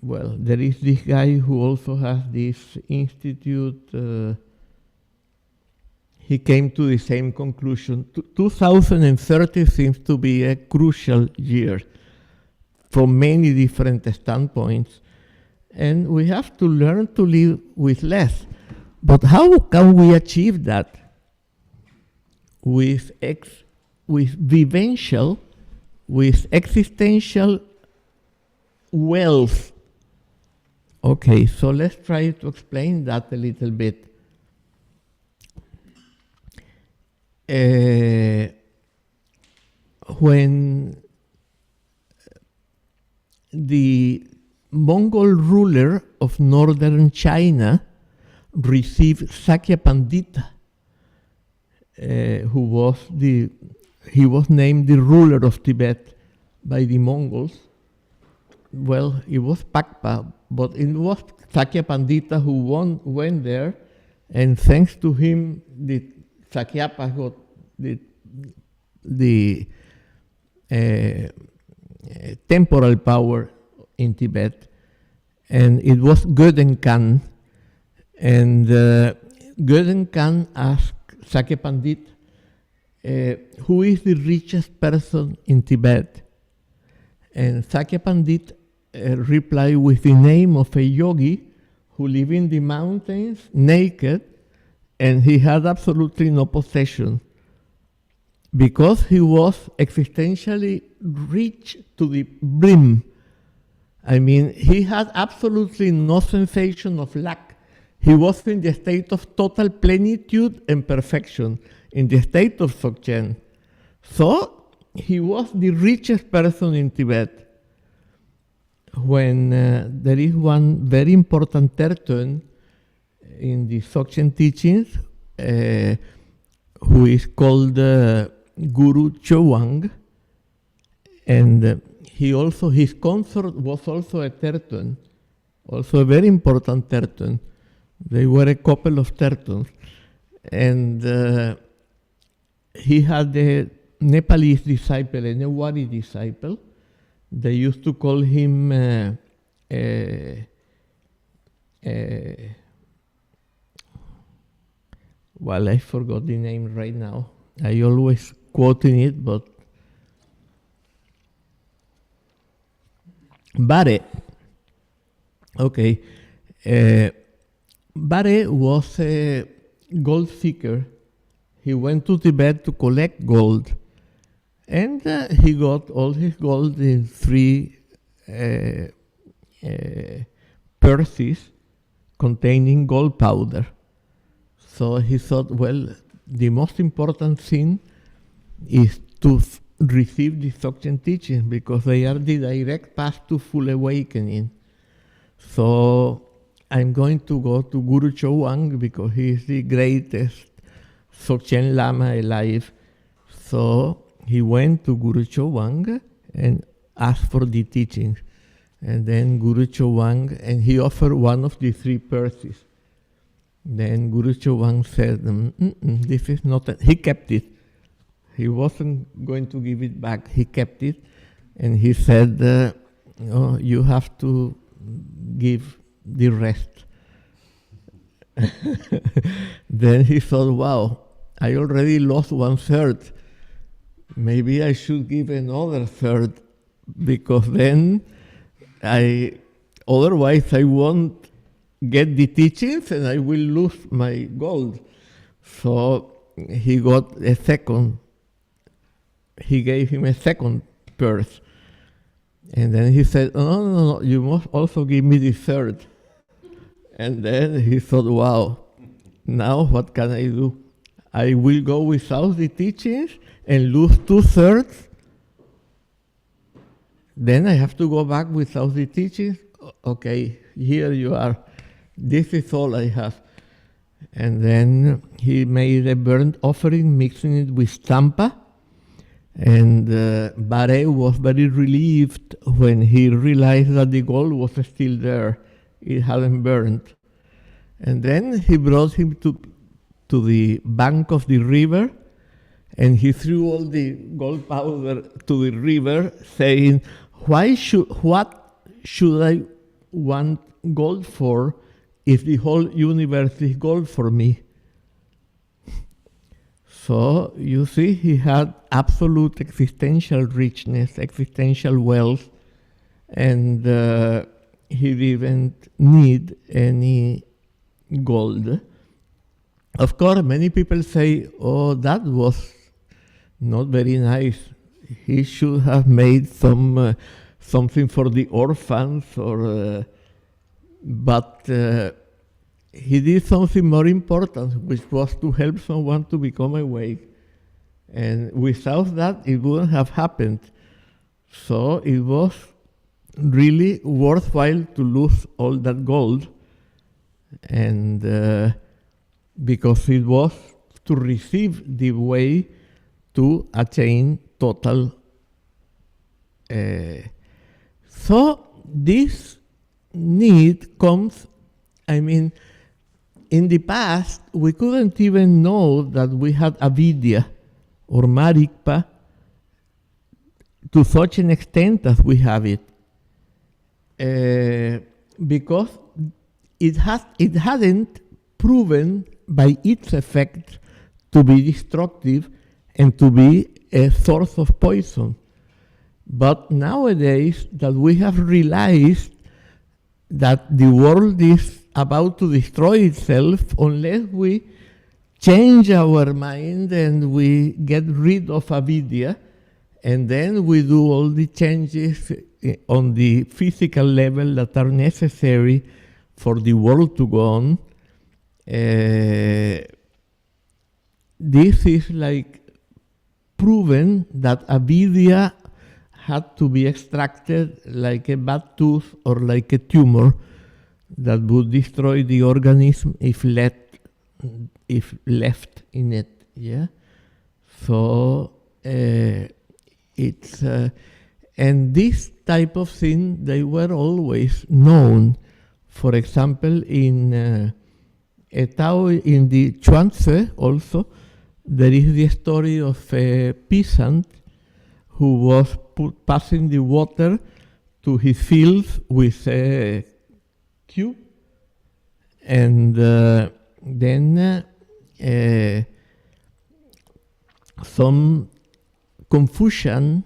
Speaker 1: well, there is this guy who also has this institute. He came to the same conclusion. 2030 seems to be a crucial year from many different standpoints. And we have to learn to live with less. But how can we achieve that? With vivencial, with existential wealth. Okay, so let's try to explain that a little bit. When the Mongol ruler of northern China received Sakya Pandita, who was he was named the ruler of Tibet by the Mongols. Well, it was Pakpa, but it was Sakya Pandita who went there, and thanks to him, the Sakyapa got the temporal power in Tibet, and it was Göden Khan. And Göden Khan asked Sakya Pandit, who is the richest person in Tibet? And Sakya Pandit replied with the name of a yogi who lived in the mountains naked, and he had absolutely no possession, because he was existentially rich to the brim. I mean, he had absolutely no sensation of lack. He was in the state of total plenitude and perfection, in the state of Dzogchen. So he was the richest person in Tibet. When there is one very important tertön in the Dzogchen teachings, who is called Guru Chowang, and his consort was also a tertön, also a very important tertön. They were a couple of tertöns, and he had a Nepalese disciple, a Newari disciple. They used to call him well, I forgot the name right now. I always quoting it, but Bare. Okay. Bare was a gold seeker. He went to Tibet to collect gold, and he got all his gold in 3 purses containing gold powder. So he thought, well, the most important thing is to receive the Dzogchen teachings, because they are the direct path to full awakening. So I'm going to go to Guru Chowang, because he is the greatest Dzogchen Lama alive. So he went to Guru Chowang and asked for the teachings. And then Guru Chowang, and he offered one of the 3 purses. Then Guru Chowang said, this is not, he kept it. He wasn't going to give it back. He kept it. And he said, oh, you have to give the rest. Then he thought, wow, I already lost 1/3. Maybe I should give another 1/3, because then otherwise I won't get the teachings and I will lose my gold. So he got a second. He gave him a second purse. And then he said, no, you must also give me the 3rd. And then he thought, wow, now what can I do? I will go without the teachings and lose 2/3. Then I have to go back without the teachings. Okay, here you are. This is all I have. And then he made a burnt offering, mixing it with tampa. And Bare was very relieved when he realized that the gold was still there. It hadn't burned. And then he brought him to the bank of the river, and he threw all the gold powder to the river, saying, what should I want gold for if the whole universe is gold for me? So you see, he had absolute existential richness, existential wealth, and he didn't need any gold. Of course, many people say, oh, that was not very nice. He should have made something for the orphans, but he did something more important, which was to help someone to become awake. And without that, it wouldn't have happened. So it was really worthwhile to lose all that gold, and because it was to receive the way to attain total. So this need comes, in the past, we couldn't even know that we had avidya or marikpa to such an extent as we have it. Because it hadn't proven by its effect to be destructive and to be a source of poison. But nowadays that we have realized that the world is about to destroy itself unless we change our mind and we get rid of avidya, and then we do all the changes on the physical level that are necessary for the world to go on. This is like proven that avidya had to be extracted like a bad tooth or like a tumor that would destroy the organism if left in it. Yeah. So it's and this type of thing, they were always known. For example, in Tao, in the Chuanzi also, there is the story of a peasant who was passing the water to his fields with a cube, and then some Confucian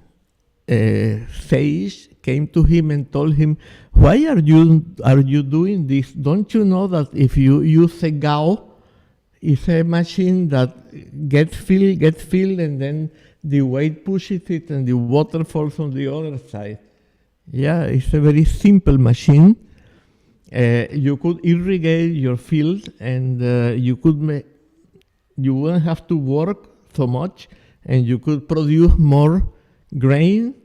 Speaker 1: sage came to him and told him, "Why are you doing this? Don't you know that if you use a gao, it's a machine that gets filled, and then the weight pushes it and the water falls on the other side. Yeah, it's a very simple machine. You could irrigate your field, and you wouldn't have to work so much, and you could produce more grain."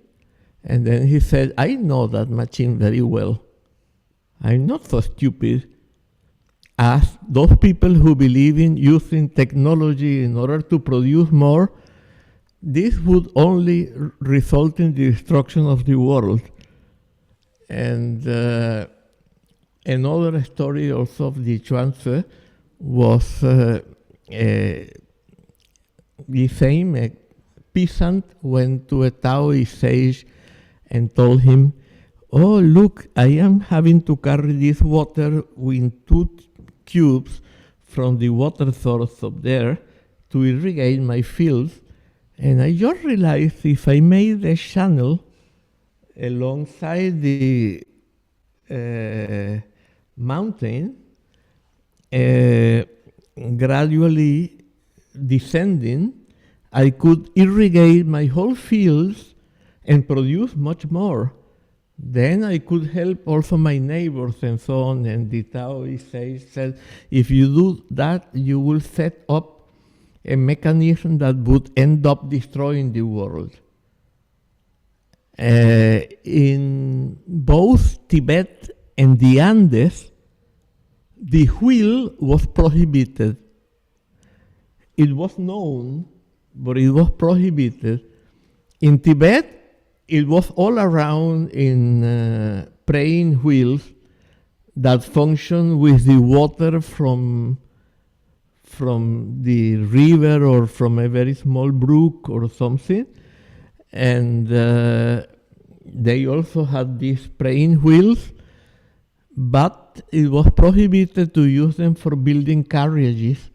Speaker 1: And then he said, "I know that machine very well. I'm not so stupid as those people who believe in using technology in order to produce more. This would only result in the destruction of the world." And another story also of the Chuanzi was the same. A peasant went to a Taoist sage and told him, "Oh, look, I am having to carry this water with 2 cubes from the water source up there to irrigate my fields. And I just realized if I made a channel alongside the mountain, gradually descending, I could irrigate my whole fields and produce much more. Then I could help also my neighbors and so on." And the Taoist sage said, "If you do that, you will set up a mechanism that would end up destroying the world." In both Tibet and the Andes, the wheel was prohibited. It was known, but it was prohibited. In Tibet, it was all around in praying wheels that function with the water from the river or from a very small brook or something. And they also had these praying wheels, but it was prohibited to use them for building carriages.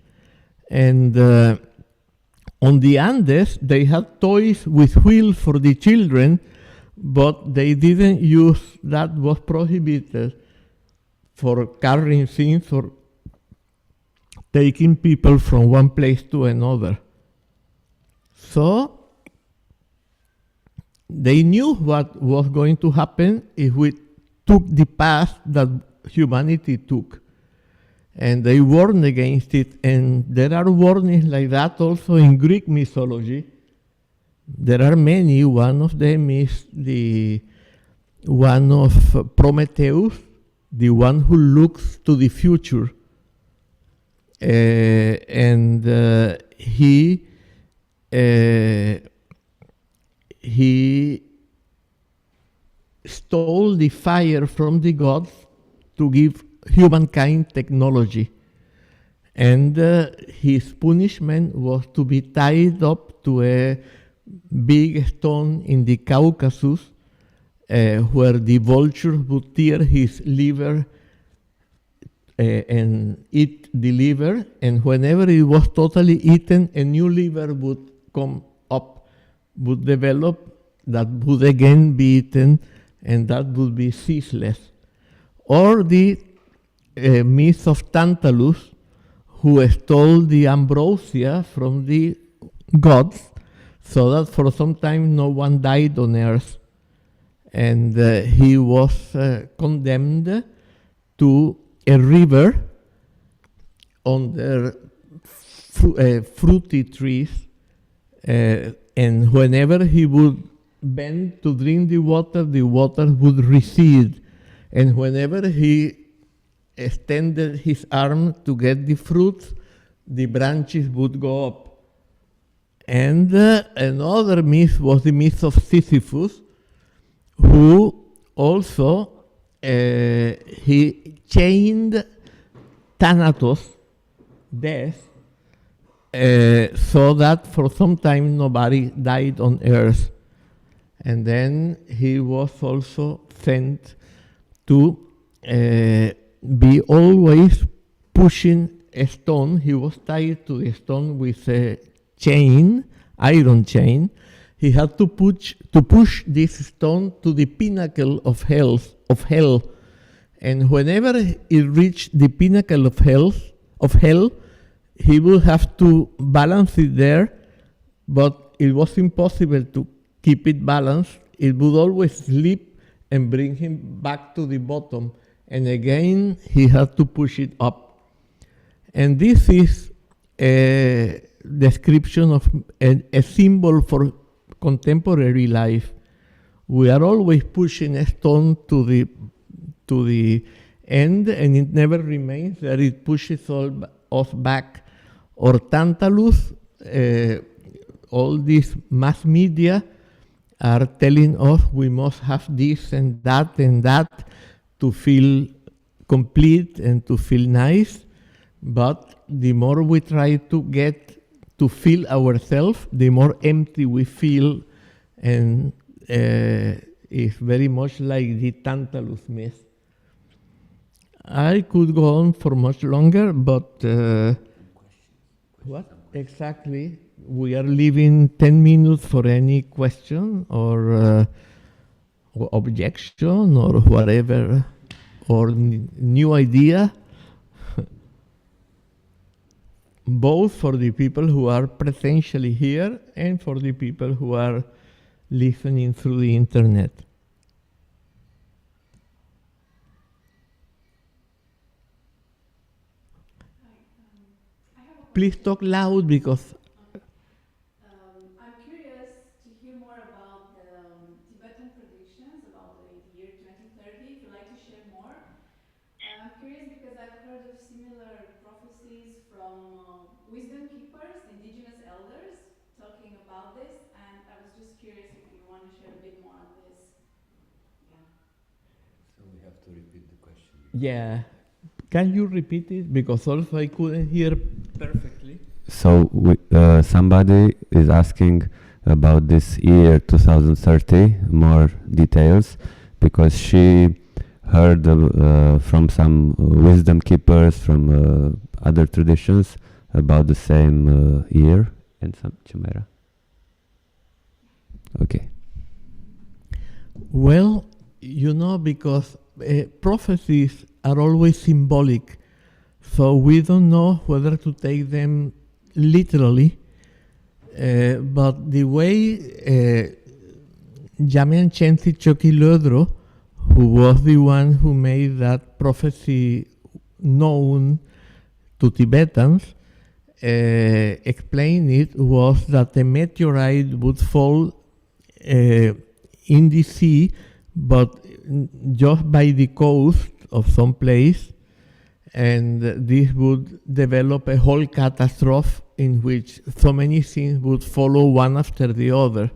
Speaker 1: And on the Andes, they had toys with wheels for the children, but they didn't use that, was prohibited for carrying things or taking people from one place to another. So they knew what was going to happen if we took the path that humanity took. And they warned against it, and there are warnings like that also in Greek mythology. There are many. One of them is the one of Prometheus, the one who looks to the future. And he stole the fire from the gods to give humankind technology. And his punishment was to be tied up to a big stone in the Caucasus, where the vultures would tear his liver and eat the liver, and whenever it was totally eaten, a new liver would come up, would develop, that would again be eaten, and that would be ceaseless. Or the myth of Tantalus, who stole the ambrosia from the gods, so that for some time no one died on earth. And he was condemned to a river under fruity trees, and whenever he would bend to drink the water would recede. And whenever he extended his arm to get the fruits, the branches would go up. And another myth was the myth of Sisyphus, who also he chained Thanatos, death, so that for some time nobody died on earth. And then he was also sent to be always pushing a stone. He was tied to the stone with a chain, iron chain. He had to push this stone to the pinnacle of hell. And whenever it reached the pinnacle of hell, he would have to balance it there, but it was impossible to keep it balanced. It would always slip and bring him back to the bottom. And again, he had to push it up. And this is a description of a symbol for contemporary life. We are always pushing a stone to the end, and it never remains there. It pushes us back. Or Tantalus, all these mass media are telling us we must have this and that to feel complete and to feel nice. But the more we try to get to feel ourselves, the more empty we feel, and it's very much like the Tantalus myth. I could go on for much longer, but what exactly? We are leaving 10 minutes for any question or objection or whatever, or new idea. Both for the people who are presentially here and for the people who are listening through the internet. Please talk loud because
Speaker 4: I'm curious to hear more about the Tibetan predictions about the year 2030. If you'd like to share more. I'm curious because I've heard of similar prophecies from wisdom keepers, indigenous elders, talking about this, and I was just curious if you want to share a bit more on this. Yeah.
Speaker 5: So we have to repeat the question.
Speaker 1: yeah. Can you repeat it? Because also I couldn't hear perfectly.
Speaker 2: So somebody is asking about this year 2030, more details, because she heard from some wisdom keepers from other traditions about the same year and some chimera. Okay.
Speaker 1: Well, because prophecies are always symbolic, so we don't know whether to take them literally, but the way Jamyang Chensi Choki Lodro, who was the one who made that prophecy known to Tibetans, explained it was that a meteorite would fall in the sea, but just by the coast of some place, And this would develop a whole catastrophe in which so many things would follow one after the other.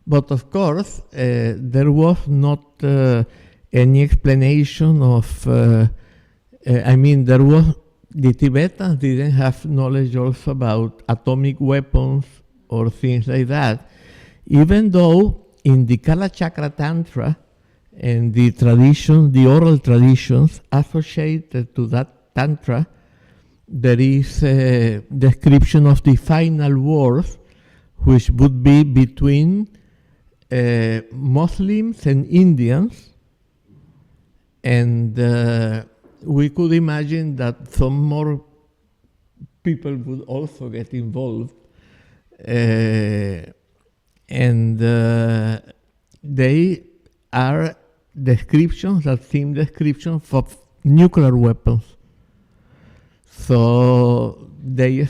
Speaker 1: But of course, there was not any explanation of, there was, the Tibetans didn't have knowledge also about atomic weapons or things like that, even though in the Kala Chakra Tantra and the tradition, the oral traditions associated to that Tantra, there is a description of the final wars, which would be between Muslims and Indians, and we could imagine that some more people would also get involved, and they are descriptions that seem descriptions of nuclear weapons. So they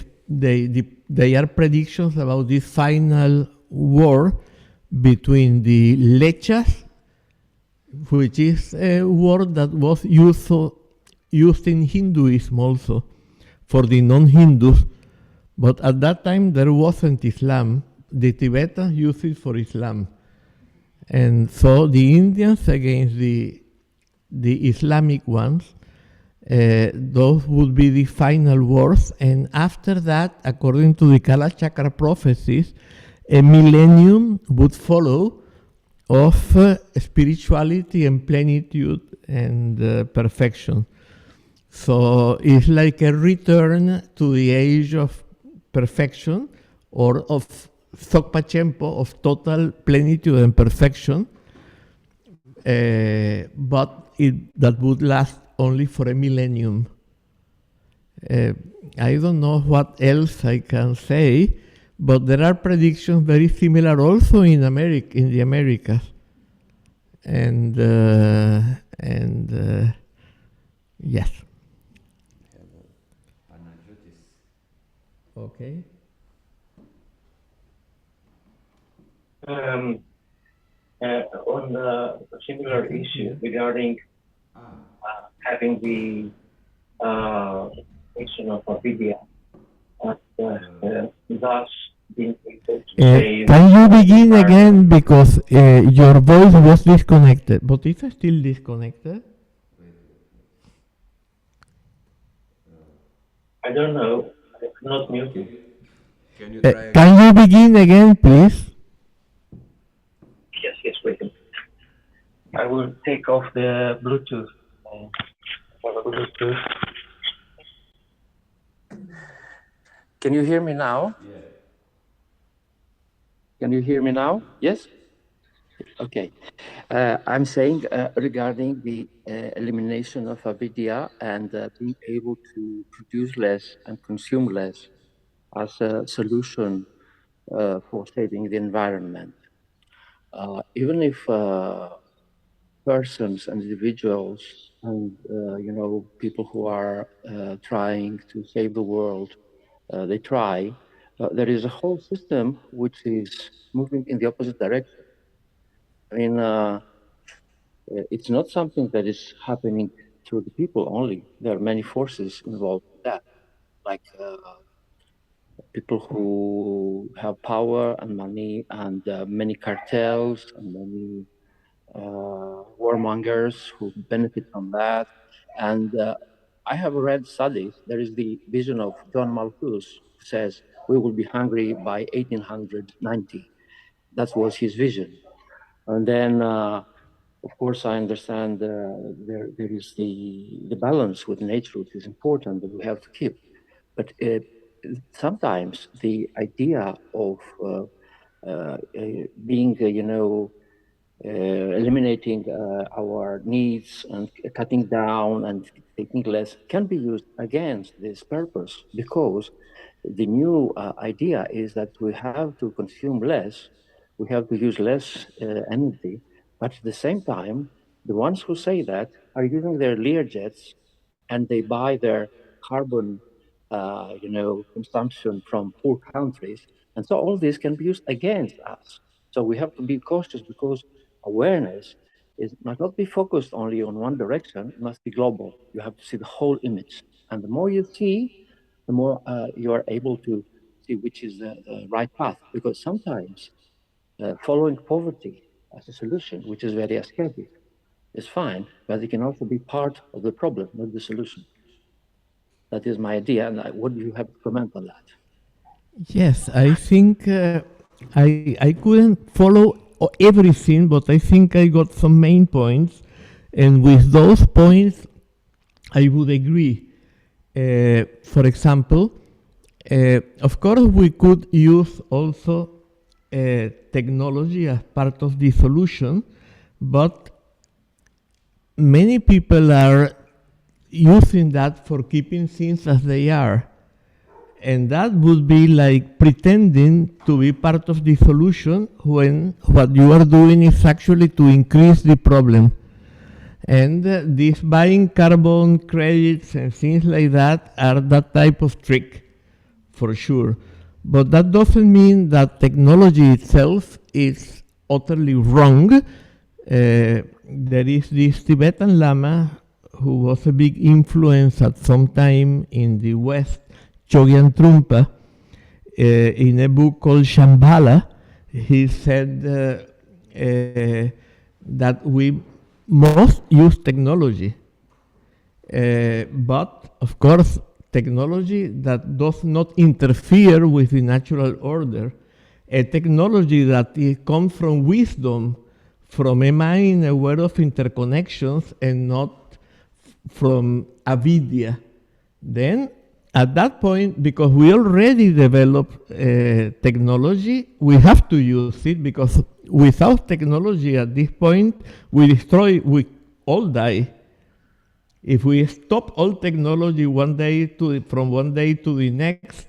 Speaker 1: are predictions about this final war between the lechas, which is a word that was used in Hinduism also for the non-Hindus, but at that time there wasn't Islam. The Tibetans used it for Islam. And so the Indians against the Islamic ones, those would be the final wars. And after that, according to the Kala Chakra prophecies, a millennium would follow of spirituality and plenitude and perfection. So it's like a return to the age of perfection, or of Sokpachempo, of total plenitude and perfection, but that would last only for a millennium. I don't know what else I can say, but there are predictions very similar also in the Americas, and yes. Okay.
Speaker 6: On a similar issue regarding having the nation of Avidya, thus being able to say...
Speaker 1: Can you begin again, because your voice was disconnected, but it's still disconnected?
Speaker 6: I don't know, it's not muted.
Speaker 5: Can you try again?
Speaker 1: Can you begin again, please?
Speaker 6: Yes, wait a minute. I will take off the Bluetooth. Can you hear me now?
Speaker 5: Yeah.
Speaker 6: Can you hear me now? Yes? Okay. I'm saying regarding the elimination of avidya and being able to produce less and consume less as a solution for saving the environment. Even if persons and individuals and people who are trying to save the world, they try, there is a whole system which is moving in the opposite direction. I mean, it's not something that is happening through the people only. There are many forces involved in that, like people who have power and money, and many cartels and many warmongers who benefit from that. And I have read studies. There is the vision of John Malthus, who says we will be hungry by 1890. That was his vision. And then, of course, I understand there is the balance with nature, which is important, that we have to keep. But sometimes the idea of being, eliminating our needs and cutting down and taking less can be used against this purpose, because the new idea is that we have to consume less, we have to use less energy, but at the same time, the ones who say that are using their Learjets and they buy their carbon, consumption from poor countries, and so all this can be used against us. So we have to be cautious, because awareness It must not be focused only on one direction, it must be global. You have to see the whole image. And the more you see, the more you are able to see which is the right path. Because sometimes following poverty as a solution, which is very escapist, is fine, but it can also be part of the problem, not the solution. That is my idea, and what do you have to comment on that?
Speaker 1: Yes, I think I couldn't follow everything, but I think I got some main points, and with those points, I would agree. For example, of course, we could use also technology as part of the solution, but many people are using that for keeping things as they are. And that would be like pretending to be part of the solution when what you are doing is actually to increase the problem. And these buying carbon credits and things like that are that type of trick, for sure. But that doesn't mean that technology itself is utterly wrong. There is this Tibetan Lama who was a big influence at some time in the West, Chogyan Trungpa, in a book called Shambhala. He said that we must use technology, but of course technology that does not interfere with the natural order, a technology that comes from wisdom, from a mind aware of interconnections and not from avidya. Then at that point, because we already developed technology, we have to use it, because without technology at this point, we all die. If we stop all technology from one day to the next,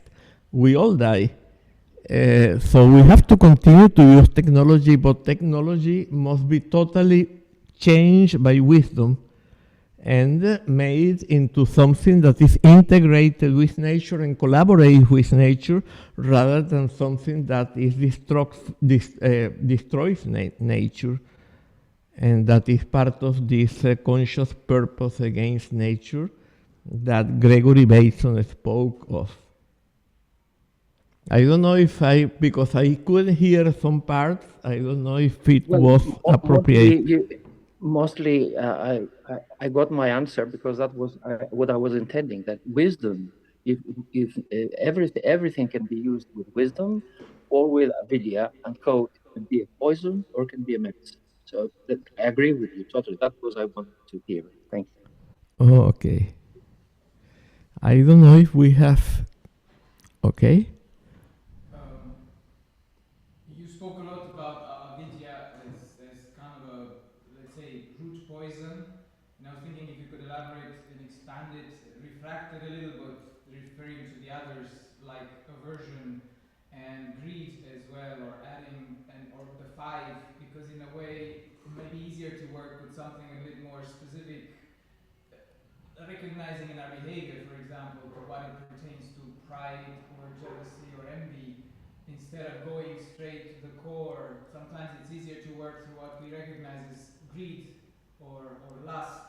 Speaker 1: we all die. So we have to continue to use technology, but technology must be totally changed by wisdom and made into something that is integrated with nature and collaborates with nature, rather than something that is destroys nature, and that is part of this conscious purpose against nature that Gregory Bateson spoke of. I don't know if because I couldn't hear some parts, I don't know if it was appropriate.
Speaker 6: Mostly, I got my answer, because that was what I was intending. That wisdom, if everything can be used with wisdom or with avidya, and code can be a poison or can be a medicine. So I agree with you totally. That was I wanted to hear. Thank you.
Speaker 1: Oh, okay. I don't know if we have. Okay.
Speaker 7: You spoke a lot about avidya as kind of a, let's say, root poison. And I was thinking if you could elaborate and expand it, refract it a little, but referring to the others like aversion and greed as well, or adding or the five, because in a way it may be easier to work with something a bit more specific, recognizing in our behavior, for example, to what it pertains to pride or jealousy or envy, instead of going straight to the core. Sometimes it's easier to work through what we recognize as greed or lust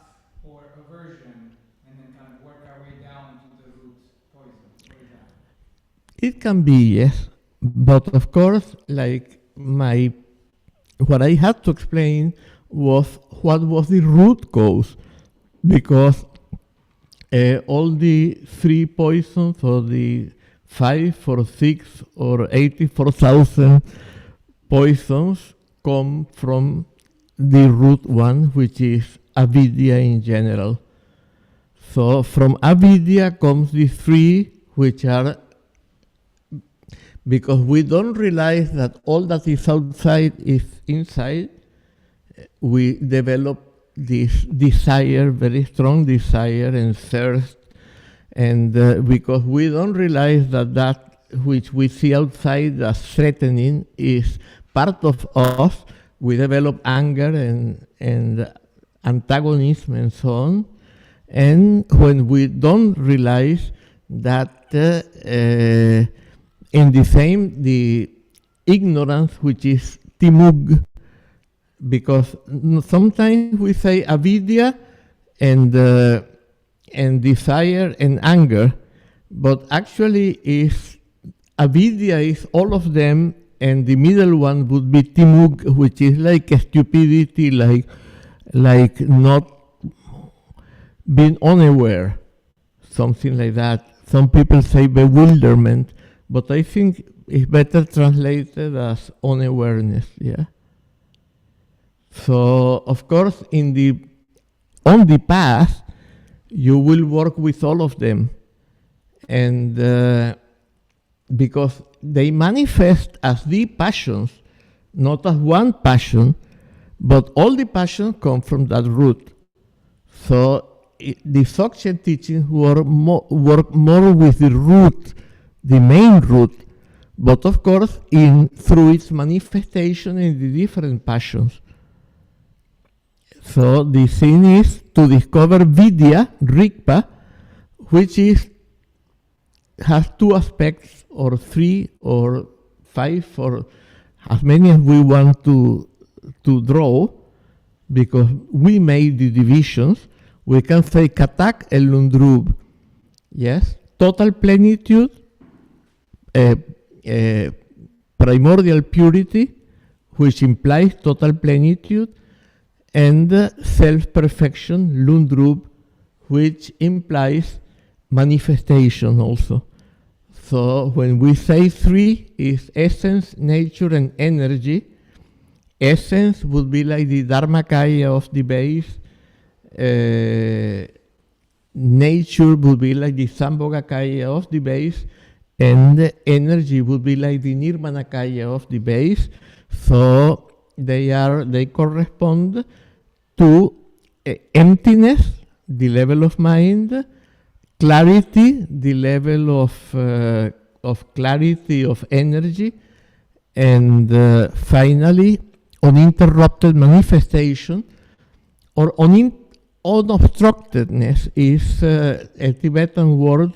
Speaker 7: or aversion, and then kind of work our way down to the root poison, for example.
Speaker 1: It can be, yes, but of course, like what I had to explain was what was the root cause, because all the 3 poisons, or the 5 or 6 or 84,000 poisons, come from the root one, which is avidya in general. So from avidya comes the 3, which are, because we don't realize that all that is outside is inside, we develop this desire, very strong desire and thirst, and because we don't realize that which we see outside as threatening is part of us, we develop anger and antagonism and so on. And when we don't realize that in the ignorance, which is timug, because sometimes we say avidya and desire and anger, but actually is avidya is all of them, and the middle one would be timug, which is like a stupidity, like not being unaware, something like that. Some people say bewilderment, but I think it's better translated as unawareness. Yeah. So of course, on the path, you will work with all of them, and because they manifest as the passions, not as one passion, but all the passions come from that root. So the Dzogchen teachings work more with the root, the main root, but of course through its manifestation in the different passions. So the thing is to discover Vidya, Rigpa, which has two aspects, or three, or five, or as many as we want to draw, because we made the divisions. We can say Katak el Lundrub, yes, total plenitude, primordial purity, which implies total plenitude, and self-perfection, Lundrub, which implies manifestation also. So when we say three, is essence, nature, and energy. Essence would be like the Dharmakaya of the base. Nature would be like the Sambhogakaya of the base, and energy would be like the Nirmanakaya of the base. So they correspond to emptiness, the level of mind, clarity, the level of clarity of energy, and finally uninterrupted manifestation, or unobstructedness is a Tibetan word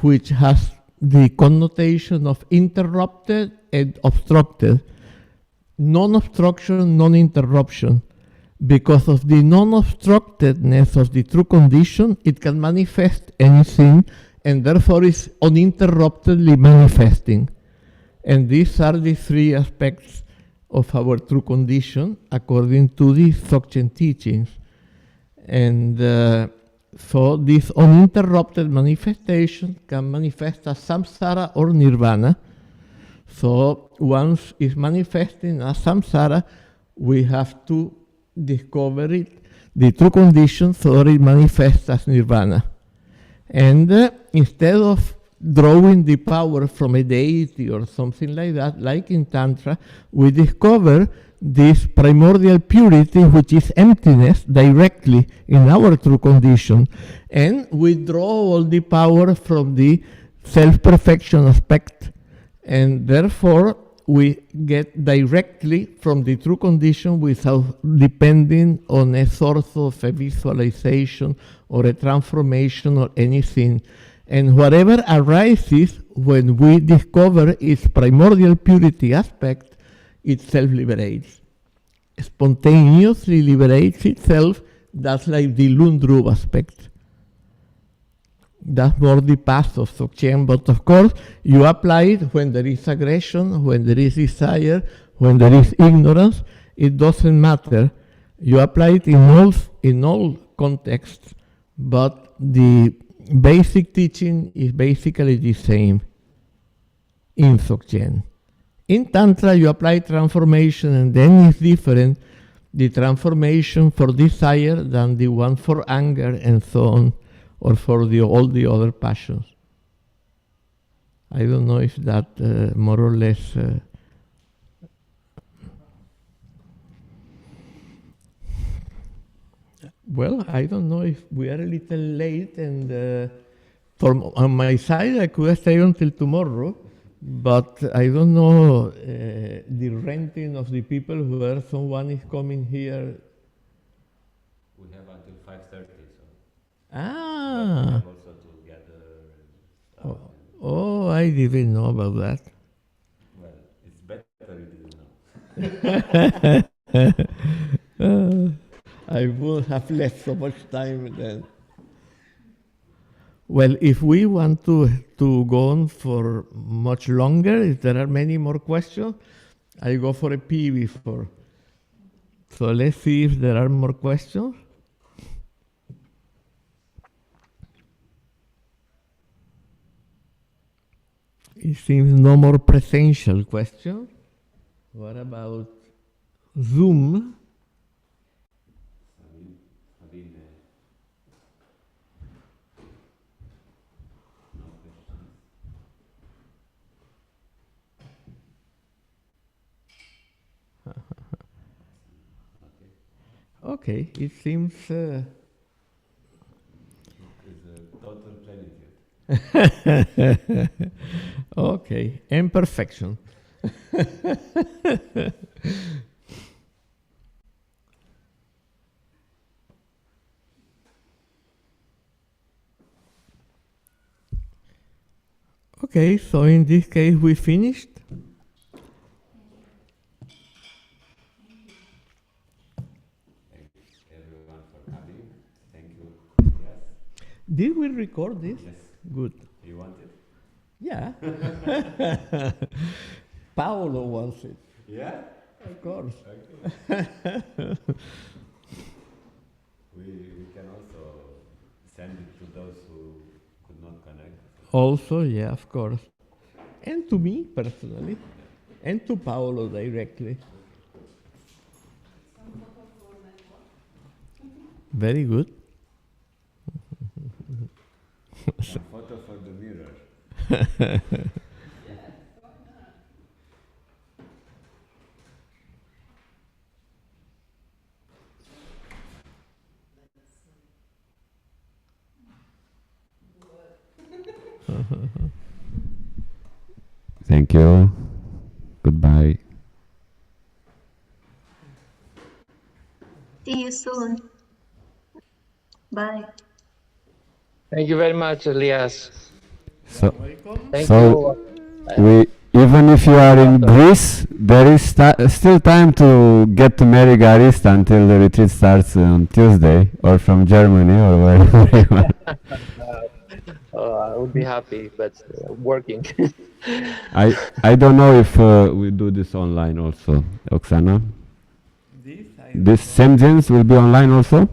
Speaker 1: which has the connotation of interrupted and obstructed. Non-obstruction, non-interruption. Because of the non-obstructedness of the true condition, it can manifest anything, and therefore is uninterruptedly manifesting. And these are the three aspects of our true condition according to the Dzogchen teachings. And so this uninterrupted manifestation can manifest as samsara or nirvana. So once it's manifesting as samsara, we have to discover it, the true condition, so that it manifests as nirvana. And instead of drawing the power from a deity or something like that, like in Tantra, we discover this primordial purity, which is emptiness, directly in our true condition. And we draw all the power from the self-perfection aspect. And therefore, we get directly from the true condition without depending on a source of a visualization or a transformation or anything. And whatever arises when we discover its primordial purity aspect, it self-liberates. Spontaneously liberates itself. That's like the Lundrub aspect. That's more the path of Dzogchen, but of course you apply it when there is aggression, when there is desire, when there is ignorance. It doesn't matter. You apply it in all contexts, but the basic teaching is basically the same in Dzogchen. In Tantra, you apply transformation, and then it's different, the transformation for desire than the one for anger and so on, or for all the other passions. I don't know if that more or less... Well, I don't know if we are a little late, and on my side, I could stay until tomorrow, but I don't know the renting of the people where someone is coming here.
Speaker 5: We have until 5:30, so.
Speaker 1: Ah.
Speaker 5: But we have also to gather and stuff.
Speaker 1: Oh, I didn't know about that.
Speaker 5: Well, it's better you didn't know.
Speaker 1: I would have left so much time then. Well, if we want to go on for much longer, if there are many more questions, I go for a pee before. So let's see if there are more questions. It seems no more presential questions. What about Zoom? Okay, it seems.
Speaker 5: It's a total plenitude.
Speaker 1: Okay, imperfection. Okay, so in this case we finished.
Speaker 5: Thanks everyone for coming. Thank you. Yes.
Speaker 1: Did we record this?
Speaker 5: Yes.
Speaker 1: Good.
Speaker 5: You want it?
Speaker 1: Yeah. Paolo wants it.
Speaker 5: Yeah.
Speaker 1: Of course.
Speaker 5: Okay. we can also send it to those who could not connect.
Speaker 1: Also, yeah, of course. And to me personally. And to Paolo directly. Very good.
Speaker 5: Some photo for the mirror. Thank you. Goodbye.
Speaker 3: See you soon. Bye.
Speaker 6: Thank you very much, Elias.
Speaker 2: So,
Speaker 6: Thank
Speaker 2: So-
Speaker 6: you.
Speaker 2: we, even if you are in Greece, there is still time to get to Marigarista until the retreat starts on Tuesday, or from Germany, or wherever you are.
Speaker 6: I would be happy, but working.
Speaker 2: I don't know if we do this online also, Oksana. This same will be online also?